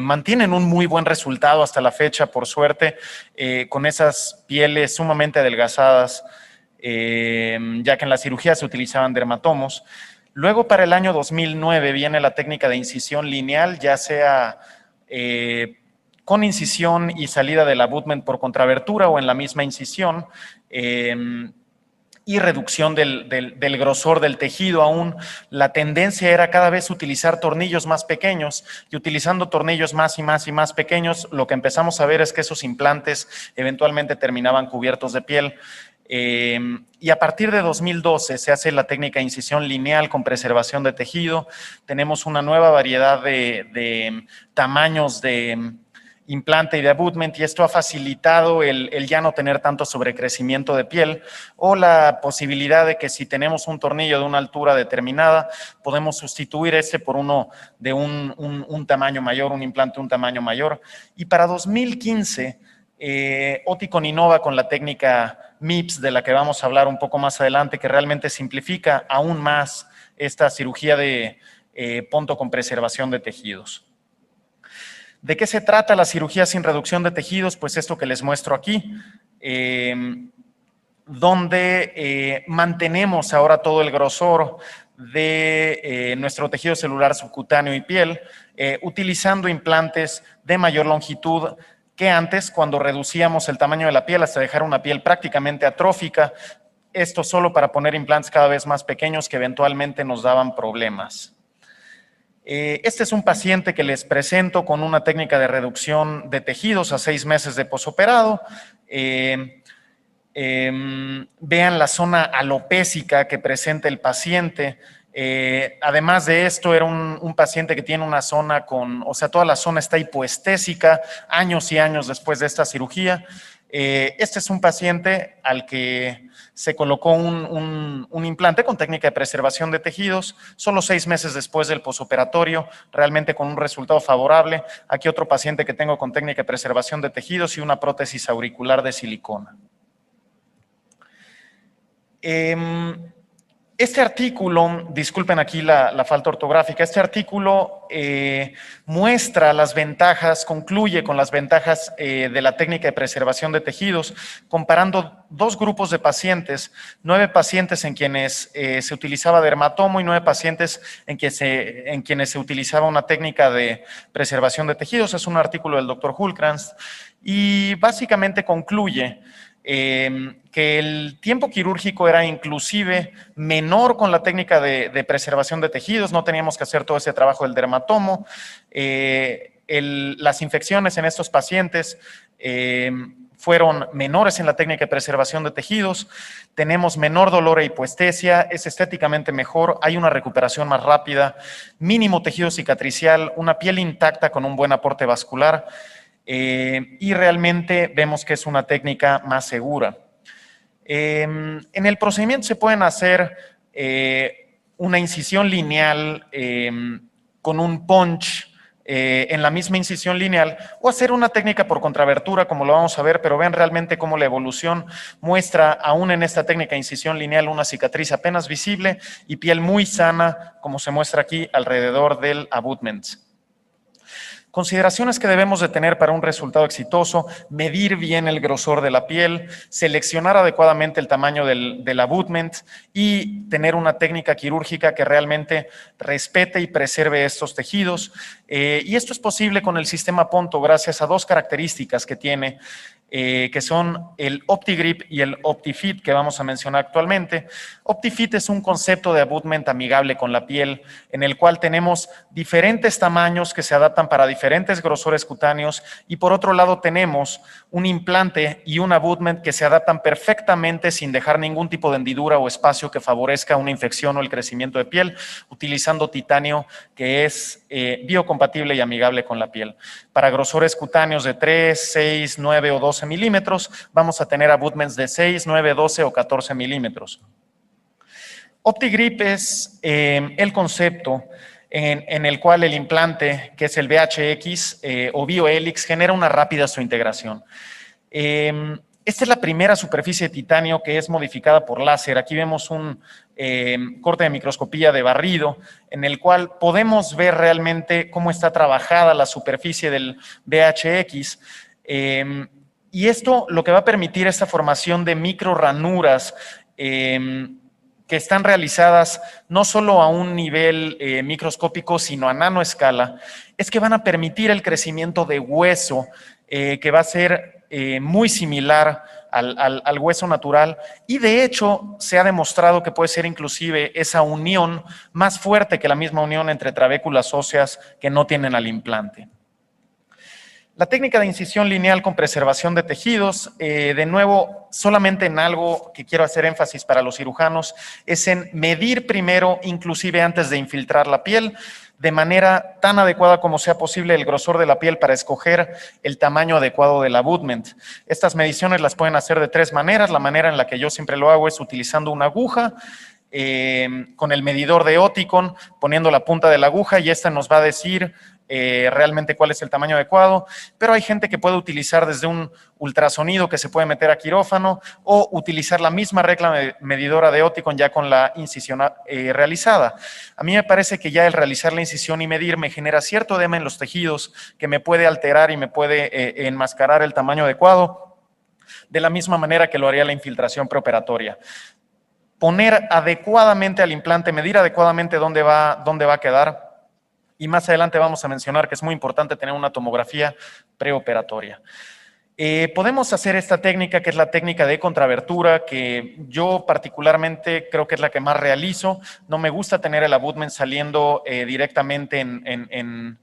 mantienen un muy buen resultado hasta la fecha, por suerte, con esas pieles sumamente adelgazadas, ya que en la cirugía se utilizaban dermatomos. Luego, para el año 2009, viene la técnica de incisión lineal, ya sea con incisión y salida del abutment por contrabertura o en la misma incisión. y reducción del grosor del tejido aún. La tendencia era cada vez utilizar tornillos más pequeños, y utilizando tornillos más y más y más pequeños, lo que empezamos a ver es que esos implantes eventualmente terminaban cubiertos de piel. Y a partir de 2012 se hace la técnica de incisión lineal con preservación de tejido. Tenemos una nueva variedad de tamaños de implante y de abutment, y esto ha facilitado el ya no tener tanto sobrecrecimiento de piel, o la posibilidad de que si tenemos un tornillo de una altura determinada, podemos sustituir este por uno de un tamaño mayor, un implante de un tamaño mayor. Y para 2015, Oticon innova con la técnica MIPS, de la que vamos a hablar un poco más adelante, que realmente simplifica aún más esta cirugía de ponto con preservación de tejidos. ¿De qué se trata la cirugía sin reducción de tejidos? Pues esto que les muestro aquí, donde mantenemos ahora todo el grosor de nuestro tejido celular subcutáneo y piel, utilizando implantes de mayor longitud que antes, cuando reducíamos el tamaño de la piel hasta dejar una piel prácticamente atrófica, esto solo para poner implantes cada vez más pequeños que eventualmente nos daban problemas. Este es un paciente que les presento con una técnica de reducción de tejidos a 6 meses de posoperado. Vean la zona alopésica que presenta el paciente. Además de esto, era un paciente que tiene una zona toda la zona está hipoestésica, años y años después de esta cirugía. Este es un paciente al que se colocó un implante con técnica de preservación de tejidos, solo 6 meses después del posoperatorio, realmente con un resultado favorable. Aquí otro paciente que tengo con técnica de preservación de tejidos y una prótesis auricular de silicona. Este artículo, disculpen aquí la falta ortográfica, este artículo muestra las ventajas, concluye con las ventajas de la técnica de preservación de tejidos, comparando 2 grupos de pacientes, 9 pacientes en quienes se utilizaba dermatomo y 9 pacientes en quienes se utilizaba una técnica de preservación de tejidos. Es un artículo del doctor Hultkrantz y básicamente concluye que el tiempo quirúrgico era inclusive menor con la técnica de preservación de tejidos, no teníamos que hacer todo ese trabajo del dermatomo. Las infecciones en estos pacientes fueron menores en la técnica de preservación de tejidos, tenemos menor dolor e hipoestesia, es estéticamente mejor, hay una recuperación más rápida, mínimo tejido cicatricial, una piel intacta con un buen aporte vascular. Y realmente vemos que es una técnica más segura. En el procedimiento se pueden hacer una incisión lineal con un punch en la misma incisión lineal, o hacer una técnica por contrabertura, como lo vamos a ver, pero vean realmente cómo la evolución muestra, aún en esta técnica de incisión lineal, una cicatriz apenas visible y piel muy sana, como se muestra aquí alrededor del abutment. Consideraciones que debemos de tener para un resultado exitoso: medir bien el grosor de la piel, seleccionar adecuadamente el tamaño del abutment y tener una técnica quirúrgica que realmente respete y preserve estos tejidos. Y esto es posible con el sistema Ponto gracias a 2 características que tiene, que son el OptiGrip y el OptiFit, que vamos a mencionar actualmente. OptiFit es un concepto de abutment amigable con la piel, en el cual tenemos diferentes tamaños que se adaptan para diferentes grosores cutáneos, y por otro lado tenemos un implante y un abutment que se adaptan perfectamente sin dejar ningún tipo de hendidura o espacio que favorezca una infección o el crecimiento de piel, utilizando titanio que es biocompatible y amigable con la piel. Para grosores cutáneos de 3, 6, 9 o 12 milímetros, vamos a tener abutments de 6, 9, 12 o 14 milímetros. OptiGrip es el concepto en el cual el implante, que es el BHX o BioHelix, genera una rápida su integración. Esta es la primera superficie de titanio que es modificada por láser. Aquí vemos un corte de microscopía de barrido en el cual podemos ver realmente cómo está trabajada la superficie del BHX. Y esto lo que va a permitir esta formación de micro ranuras que están realizadas no solo a un nivel microscópico, sino a nanoescala, es que van a permitir el crecimiento de hueso que va a ser muy similar al hueso natural y de hecho se ha demostrado que puede ser inclusive esa unión más fuerte que la misma unión entre trabéculas óseas que no tienen al implante. La técnica de incisión lineal con preservación de tejidos, de nuevo, solamente en algo que quiero hacer énfasis para los cirujanos, es en medir primero, inclusive antes de infiltrar la piel, de manera tan adecuada como sea posible el grosor de la piel para escoger el tamaño adecuado del abutment. Estas mediciones las pueden hacer de 3 maneras. La manera en la que yo siempre lo hago es utilizando una aguja, con el medidor de Oticon, poniendo la punta de la aguja y esta nos va a decir realmente cuál es el tamaño adecuado, pero hay gente que puede utilizar desde un ultrasonido que se puede meter a quirófano o utilizar la misma regla medidora de Oticon ya con la incisión realizada. A mí me parece que ya el realizar la incisión y medir me genera cierto edema en los tejidos que me puede alterar y me puede enmascarar el tamaño adecuado, de la misma manera que lo haría la infiltración preoperatoria. Poner adecuadamente al implante, medir adecuadamente dónde va a quedar. Y más adelante vamos a mencionar que es muy importante tener una tomografía preoperatoria. Podemos hacer esta técnica, que es la técnica de contrabertura, que yo particularmente creo que es la que más realizo. No me gusta tener el abutment saliendo directamente en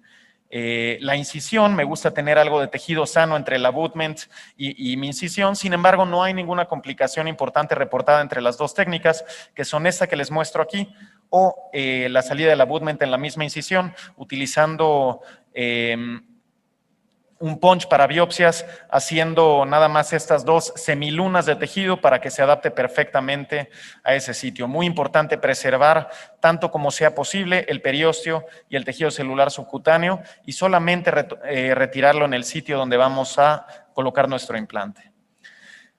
la incisión. Me gusta tener algo de tejido sano entre el abutment y mi incisión. Sin embargo, no hay ninguna complicación importante reportada entre las dos técnicas, que son esta que les muestro aquí, o la salida del abutment en la misma incisión, utilizando un punch para biopsias, haciendo nada más estas 2 semilunas de tejido para que se adapte perfectamente a ese sitio. Muy importante preservar, tanto como sea posible, el periósteo y el tejido celular subcutáneo y solamente retirarlo en el sitio donde vamos a colocar nuestro implante.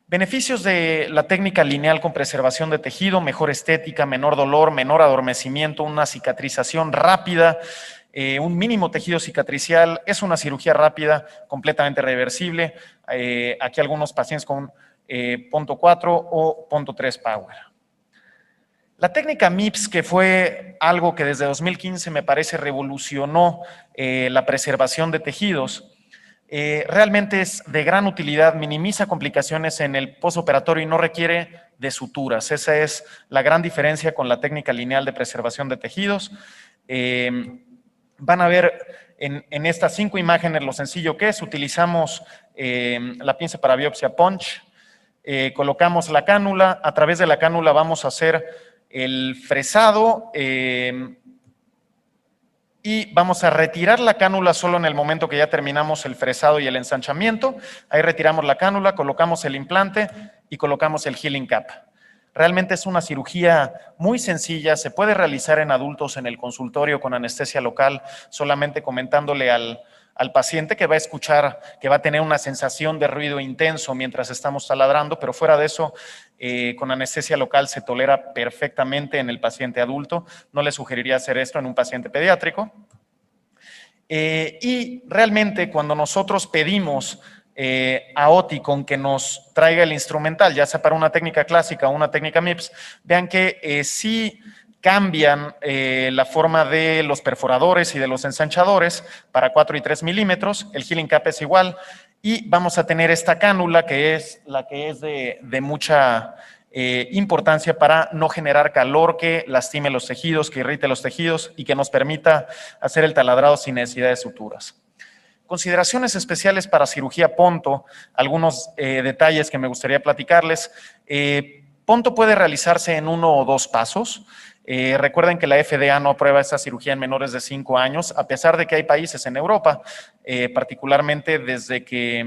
Beneficios de la técnica lineal con preservación de tejido: mejor estética, menor dolor, menor adormecimiento, una cicatrización rápida, un mínimo tejido cicatricial. Es una cirugía rápida, completamente reversible. Aquí algunos pacientes con punto 4 o punto 3 power. La técnica MIPS, que fue algo que desde 2015 me parece revolucionó la preservación de tejidos, realmente es de gran utilidad, minimiza complicaciones en el postoperatorio y no requiere de suturas. Esa es la gran diferencia con la técnica lineal de preservación de tejidos. Van a ver en estas 5 imágenes lo sencillo que es. Utilizamos la pinza para biopsia punch, colocamos la cánula, a través de la cánula vamos a hacer el fresado, y vamos a retirar la cánula solo en el momento que ya terminamos el fresado y el ensanchamiento. Ahí retiramos la cánula, colocamos el implante y colocamos el healing cap. Realmente es una cirugía muy sencilla, se puede realizar en adultos en el consultorio con anestesia local, solamente comentándole al paciente que va a escuchar, que va a tener una sensación de ruido intenso mientras estamos taladrando, pero fuera de eso, con anestesia local se tolera perfectamente en el paciente adulto. No le sugeriría hacer esto en un paciente pediátrico. Y realmente cuando nosotros pedimos a Oticon que nos traiga el instrumental, ya sea para una técnica clásica o una técnica MIPS, vean que sí cambian la forma de los perforadores y de los ensanchadores para 4 y 3 milímetros, el healing cap es igual, y vamos a tener esta cánula que es la que es de mucha importancia para no generar calor que lastime los tejidos, que irrite los tejidos y que nos permita hacer el taladrado sin necesidad de suturas. Consideraciones especiales para cirugía Ponto, algunos detalles que me gustaría platicarles. Ponto puede realizarse en 1 o 2 pasos. Recuerden que la FDA no aprueba esta cirugía en menores de 5 años, a pesar de que hay países en Europa, particularmente desde que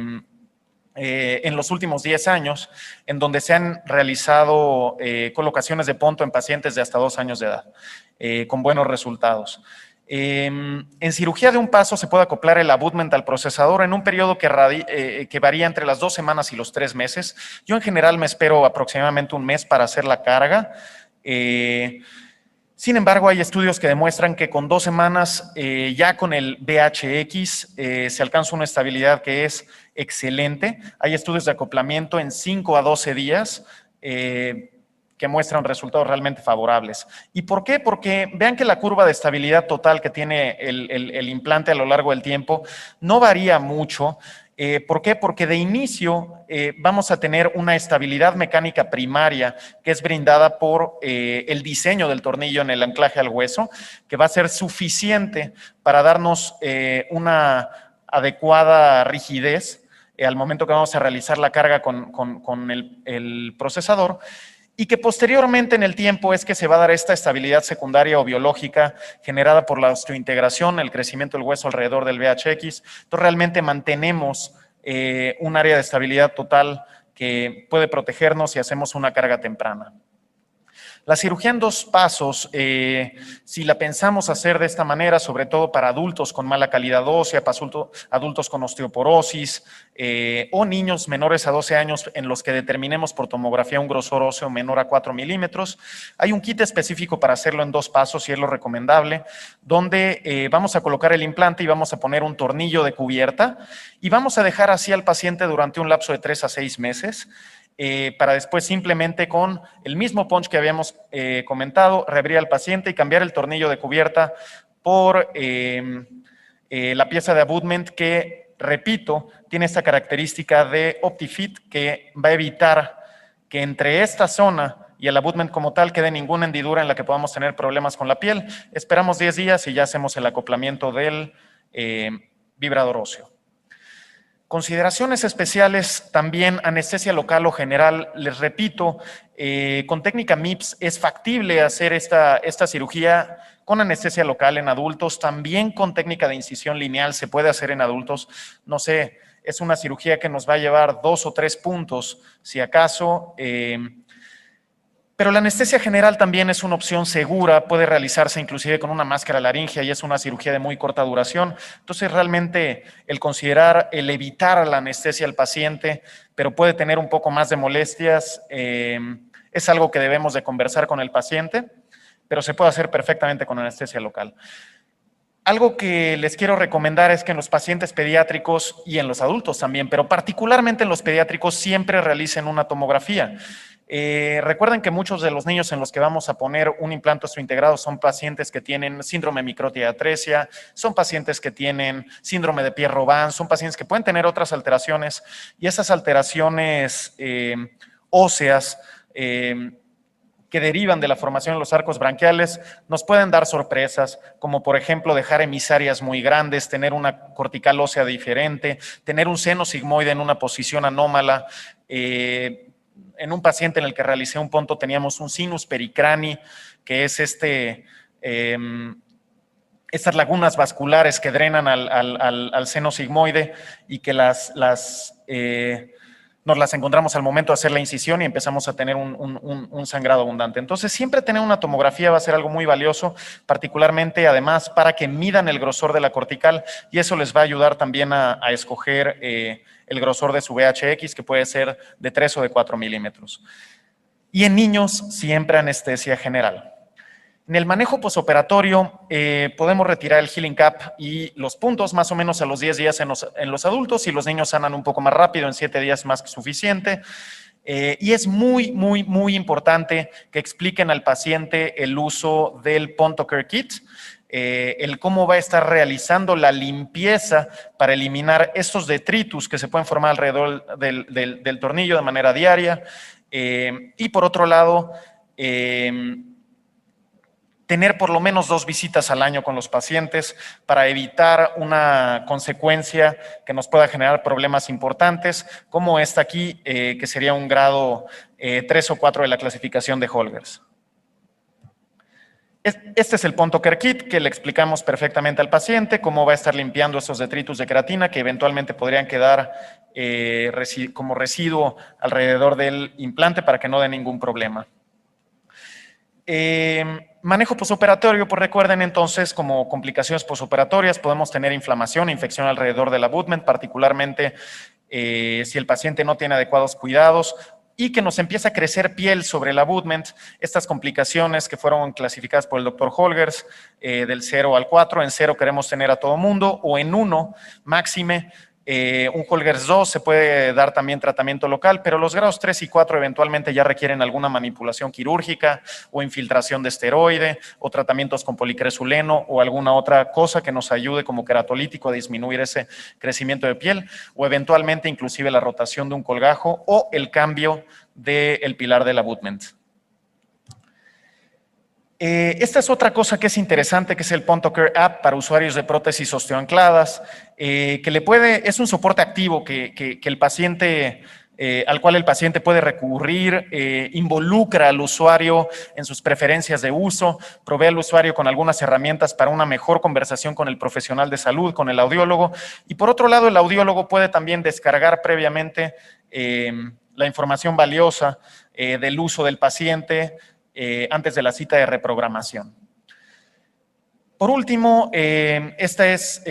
en los últimos 10 años, en donde se han realizado colocaciones de Ponto en pacientes de hasta 2 años de edad, con buenos resultados. En cirugía de un paso se puede acoplar el abutment al procesador en un periodo que varía entre las 2 semanas y los 3 meses. Yo en general me espero aproximadamente 1 mes para hacer la carga. Sin embargo, hay estudios que demuestran que con 2 semanas, ya con el VHX, se alcanza una estabilidad que es excelente. Hay estudios de acoplamiento en 5 a 12 días. que muestran resultados realmente favorables. ¿Y por qué? Porque vean que la curva de estabilidad total que tiene el implante a lo largo del tiempo no varía mucho. ¿Por qué? Porque de inicio vamos a tener una estabilidad mecánica primaria que es brindada por el diseño del tornillo en el anclaje al hueso, que va a ser suficiente para darnos una adecuada rigidez al momento que vamos a realizar la carga con el procesador, y que posteriormente en el tiempo es que se va a dar esta estabilidad secundaria o biológica generada por la osteointegración, el crecimiento del hueso alrededor del VHX. Entonces realmente mantenemos un área de estabilidad total que puede protegernos si hacemos una carga temprana. La cirugía en 2 pasos, si la pensamos hacer de esta manera, sobre todo para adultos con mala calidad ósea, para adultos con osteoporosis o niños menores a 12 años en los que determinemos por tomografía un grosor óseo menor a 4 milímetros, hay un kit específico para hacerlo en 2 pasos y es lo recomendable, donde vamos a colocar el implante y vamos a poner un tornillo de cubierta y vamos a dejar así al paciente durante un lapso de 3 a 6 meses. Para después simplemente con el mismo punch que habíamos comentado, reabrir al paciente y cambiar el tornillo de cubierta por la pieza de abutment que, repito, tiene esta característica de OptiFit que va a evitar que entre esta zona y el abutment como tal quede ninguna hendidura en la que podamos tener problemas con la piel. Esperamos 10 días y ya hacemos el acoplamiento del vibrador óseo. Consideraciones especiales también, anestesia local o general. Les repito, con técnica MIPS es factible hacer esta cirugía con anestesia local en adultos. También con técnica de incisión lineal se puede hacer en adultos. No sé, es una cirugía que nos va a llevar 2 o 3 puntos, si acaso. Pero la anestesia general también es una opción segura, puede realizarse inclusive con una máscara laringea y es una cirugía de muy corta duración. Entonces realmente el considerar, el evitar la anestesia al paciente, pero puede tener un poco más de molestias, es algo que debemos de conversar con el paciente, pero se puede hacer perfectamente con anestesia local. Algo que les quiero recomendar es que en los pacientes pediátricos y en los adultos también, pero particularmente en los pediátricos, siempre realicen una tomografía. Recuerden que muchos de los niños en los que vamos a poner un implante osteointegrado son pacientes que tienen síndrome de microtiatresia, son pacientes que tienen síndrome de Pierre-Robin, son pacientes que pueden tener otras alteraciones y esas alteraciones óseas que derivan de la formación de los arcos branquiales nos pueden dar sorpresas, como por ejemplo dejar emisarias muy grandes, tener una cortical ósea diferente, tener un seno sigmoide en una posición anómala. En un paciente en el que realicé un punto teníamos un sinus pericrani, que es estas lagunas vasculares que drenan al seno sigmoide y que nos las encontramos al momento de hacer la incisión y empezamos a tener un sangrado abundante. Entonces, siempre tener una tomografía va a ser algo muy valioso, particularmente además para que midan el grosor de la cortical y eso les va a ayudar también a escoger el grosor de su VHX, que puede ser de 3 o de 4 milímetros. Y en niños, siempre anestesia general. En el manejo posoperatorio podemos retirar el healing cap y los puntos más o menos a los 10 días en los adultos y los niños sanan un poco más rápido, en 7 días más que suficiente. Y es muy, muy, muy importante que expliquen al paciente el uso del Pontocare Kit, el cómo va a estar realizando la limpieza para eliminar estos detritus que se pueden formar alrededor del tornillo de manera diaria. Y por otro lado, tener por lo menos 2 visitas al año con los pacientes para evitar una consecuencia que nos pueda generar problemas importantes, como esta aquí, que sería un grado 3 o 4 de la clasificación de Holgers. Este es el Pontocare Kit que le explicamos perfectamente al paciente, cómo va a estar limpiando esos detritus de queratina que eventualmente podrían quedar como residuo alrededor del implante para que no dé ningún problema. Manejo posoperatorio, pues recuerden entonces como complicaciones posoperatorias podemos tener inflamación, infección alrededor del abutment, particularmente si el paciente no tiene adecuados cuidados y que nos empieza a crecer piel sobre el abutment, estas complicaciones que fueron clasificadas por el doctor Holgers del 0 al 4, en 0 queremos tener a todo mundo o en 1 máxime, Un Holgers 2 se puede dar también tratamiento local, pero los grados 3 y 4 eventualmente ya requieren alguna manipulación quirúrgica o infiltración de esteroide o tratamientos con policresuleno o alguna otra cosa que nos ayude como queratolítico a disminuir ese crecimiento de piel o eventualmente inclusive la rotación de un colgajo o el cambio del pilar del abutment. Esta es otra cosa que es interesante, que es el PontoCare App para usuarios de prótesis osteoancladas, es un soporte activo que el paciente, al cual el paciente puede recurrir, involucra al usuario en sus preferencias de uso, provee al usuario con algunas herramientas para una mejor conversación con el profesional de salud, con el audiólogo, y por otro lado el audiólogo puede también descargar previamente la información valiosa del uso del paciente, antes de la cita de reprogramación. Por último, esta es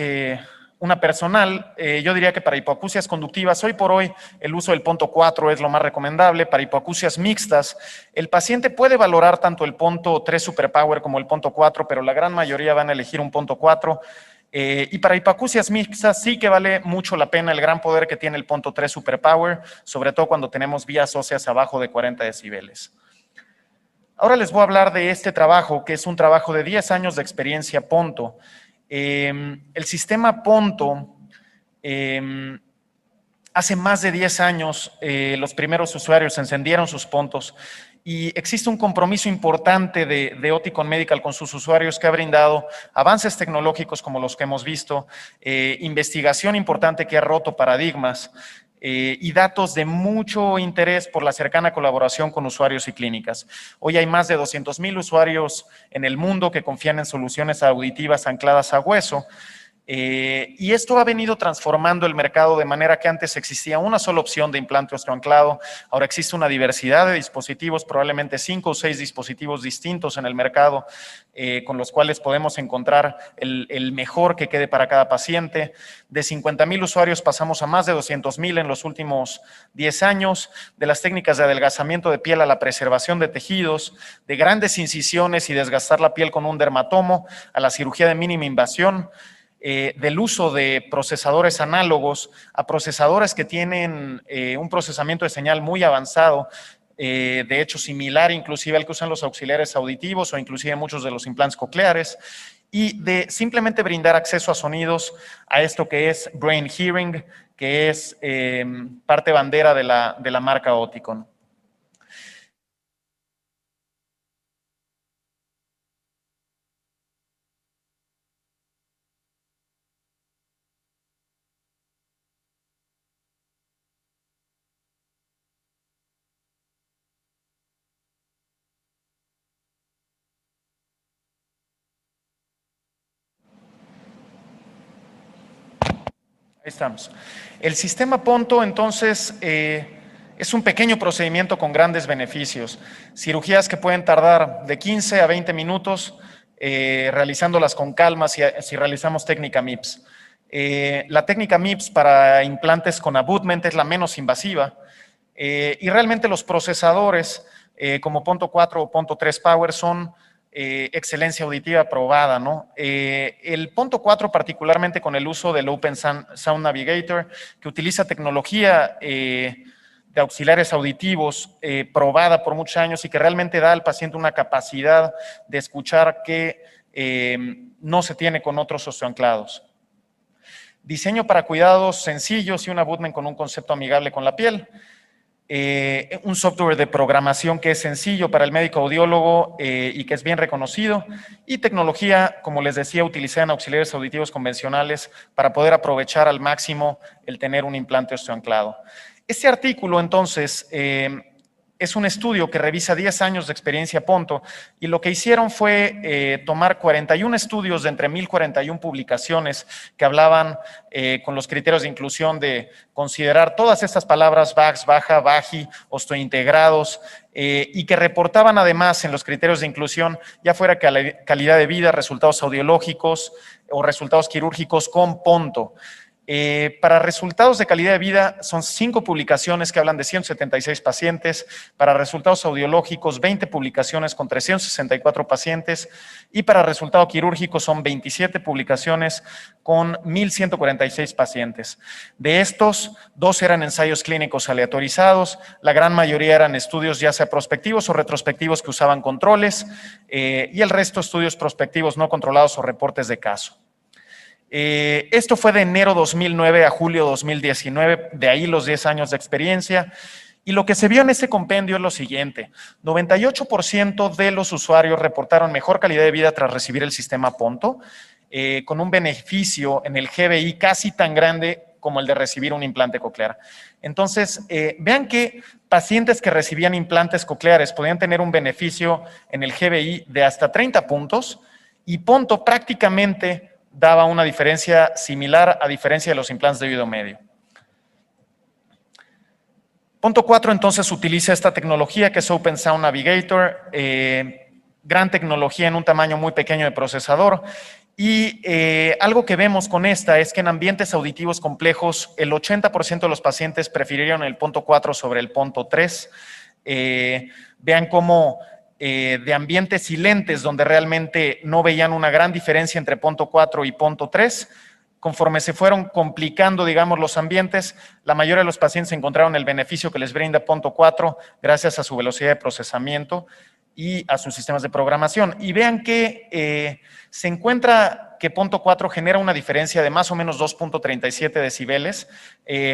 una personal. Yo diría que para hipoacusias conductivas, hoy por hoy el uso del Ponto 4 es lo más recomendable. Para hipoacusias mixtas, el paciente puede valorar tanto el Ponto 3 Superpower como el Ponto 4, pero la gran mayoría van a elegir un Ponto 4. Y para hipoacusias mixtas sí que vale mucho la pena el gran poder que tiene el Ponto 3 Superpower, sobre todo cuando tenemos vías óseas abajo de 40 decibeles. Ahora les voy a hablar de este trabajo, que es un trabajo de 10 años de experiencia Ponto. El sistema Ponto, hace más de 10 años, los primeros usuarios encendieron sus Pontos y existe un compromiso importante de Oticon Medical con sus usuarios que ha brindado avances tecnológicos como los que hemos visto, investigación importante que ha roto paradigmas, y datos de mucho interés por la cercana colaboración con usuarios y clínicas. Hoy hay más de 200,000 usuarios en el mundo que confían en soluciones auditivas ancladas a hueso, y esto ha venido transformando el mercado de manera que antes existía una sola opción de implante osteoanclado, ahora existe una diversidad de dispositivos, probablemente 5 o 6 dispositivos distintos en el mercado, con los cuales podemos encontrar el mejor que quede para cada paciente. De 50,000 usuarios pasamos a más de 200,000 en los últimos 10 años, de las técnicas de adelgazamiento de piel a la preservación de tejidos, de grandes incisiones y desgastar la piel con un dermatomo, a la cirugía de mínima invasión, del uso de procesadores análogos a procesadores que tienen un procesamiento de señal muy avanzado, de hecho similar inclusive al que usan los auxiliares auditivos o inclusive muchos de los implantes cocleares, y de simplemente brindar acceso a sonidos a esto que es Brain Hearing, que es parte bandera de la marca Oticon. Ahí estamos. El sistema Ponto, entonces, es un pequeño procedimiento con grandes beneficios. Cirugías que pueden tardar de 15 a 20 minutos, realizándolas con calma si realizamos técnica MIPS. La técnica MIPS para implantes con abutment es la menos invasiva, y realmente los procesadores como Ponto 4 o Ponto 3 Power son excelencia auditiva probada, ¿no? El Ponto 4, particularmente con el uso del Open Sound Navigator, que utiliza tecnología de auxiliares auditivos probada por muchos años y que realmente da al paciente una capacidad de escuchar que no se tiene con otros osteoanclados. Diseño para cuidados sencillos y un abutment con un concepto amigable con la piel. Un software de programación que es sencillo para el médico audiólogo y que es bien reconocido, y tecnología, como les decía, utilizada en auxiliares auditivos convencionales para poder aprovechar al máximo el tener un implante osteoanclado. Este artículo, entonces, es un estudio que revisa 10 años de experiencia Ponto, y lo que hicieron fue tomar 41 estudios de entre 1,041 publicaciones que hablaban con los criterios de inclusión de considerar todas estas palabras VAX, baja, baji, osteointegrados, y que reportaban además en los criterios de inclusión, ya fuera calidad de vida, resultados audiológicos o resultados quirúrgicos con Ponto. Para resultados de calidad de vida son 5 publicaciones que hablan de 176 pacientes, para resultados audiológicos 20 publicaciones con 364 pacientes y para resultado quirúrgico son 27 publicaciones con 1,146 pacientes. De estos, 2 eran ensayos clínicos aleatorizados, la gran mayoría eran estudios ya sea prospectivos o retrospectivos que usaban controles y el resto estudios prospectivos no controlados o reportes de caso. Esto fue de enero 2009 a julio 2019, de ahí los 10 años de experiencia. Y lo que se vio en este compendio es lo siguiente: 98% de los usuarios reportaron mejor calidad de vida tras recibir el sistema Ponto, con un beneficio en el GBI casi tan grande como el de recibir un implante coclear. Entonces, vean que pacientes que recibían implantes cocleares podían tener un beneficio en el GBI de hasta 30 puntos y Ponto prácticamente daba una diferencia similar a diferencia de los implantes de oído medio. Ponto 4 entonces utiliza esta tecnología que es Open Sound Navigator, gran tecnología en un tamaño muy pequeño de procesador. Y algo que vemos con esta es que en ambientes auditivos complejos el 80% de los pacientes prefirieron el Ponto 4 sobre el Ponto 3. Vean cómo de ambientes silentes donde realmente no veían una gran diferencia entre Ponto 4 y Ponto 3, conforme se fueron complicando, digamos, los ambientes, la mayoría de los pacientes encontraron el beneficio que les brinda Ponto 4 gracias a su velocidad de procesamiento y a sus sistemas de programación. Y vean que se encuentra que Ponto 4 genera una diferencia de más o menos 2.37 decibeles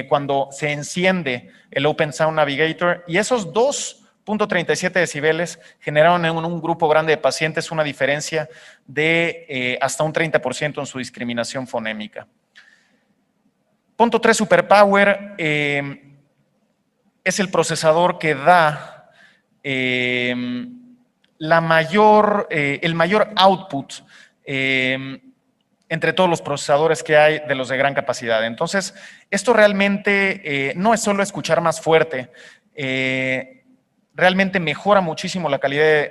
cuando se enciende el Open Sound Navigator, y esos 2.37 decibeles generaron en un grupo grande de pacientes una diferencia de hasta un 30% en su discriminación fonémica. Ponto 3 Superpower es el procesador que da el mayor output entre todos los procesadores que hay de los de gran capacidad. Entonces, esto realmente no es solo escuchar más fuerte, realmente mejora muchísimo la calidad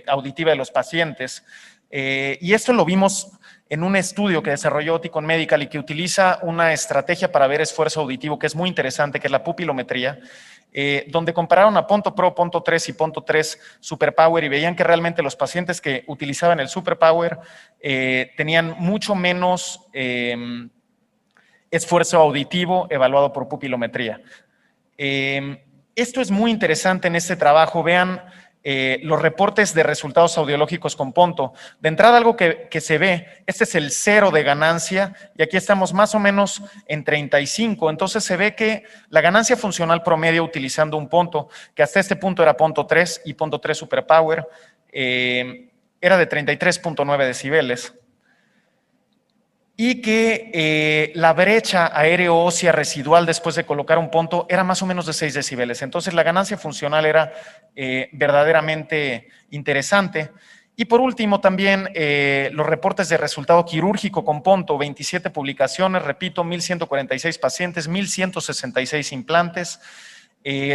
auditiva de los pacientes. Y esto lo vimos en un estudio que desarrolló Oticon Medical y que utiliza una estrategia para ver esfuerzo auditivo que es muy interesante, que es la pupilometría, donde compararon a Ponto Pro, Ponto 3 y Ponto 3 Superpower y veían que realmente los pacientes que utilizaban el Superpower tenían mucho menos esfuerzo auditivo evaluado por pupilometría. Esto es muy interesante en este trabajo. Vean los reportes de resultados audiológicos con Ponto. De entrada, algo que se ve, este es el 0 de ganancia y aquí estamos más o menos en 35. Entonces se ve que la ganancia funcional promedio utilizando un Ponto, que hasta este punto era Ponto 3 y Ponto 3 Superpower, era de 33.9 decibeles. Y que la brecha aéreo-ósea residual después de colocar un Ponto era más o menos de 6 decibeles. Entonces la ganancia funcional era verdaderamente interesante. Y por último también los reportes de resultado quirúrgico con Ponto, 27 publicaciones, repito, 1,146 pacientes, 1,166 implantes.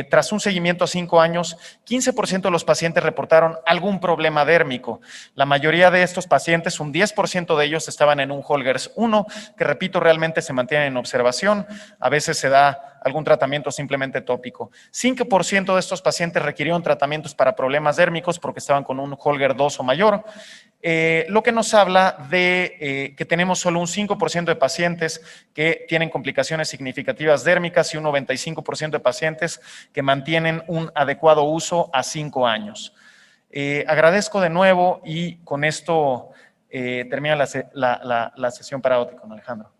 Tras un seguimiento a 5 años, 15% de los pacientes reportaron algún problema dérmico. La mayoría de estos pacientes, un 10% de ellos estaban en un Holgers 1, que repito, realmente se mantiene en observación. A veces se da algún tratamiento simplemente tópico. 5% de estos pacientes requirieron tratamientos para problemas dérmicos porque estaban con un Holger 2 o mayor. Lo que nos habla de que tenemos solo un 5% de pacientes que tienen complicaciones significativas dérmicas y un 95% de pacientes que mantienen un adecuado uso a 5 años. Agradezco de nuevo y con esto termina la sesión para Oticon, Alejandro.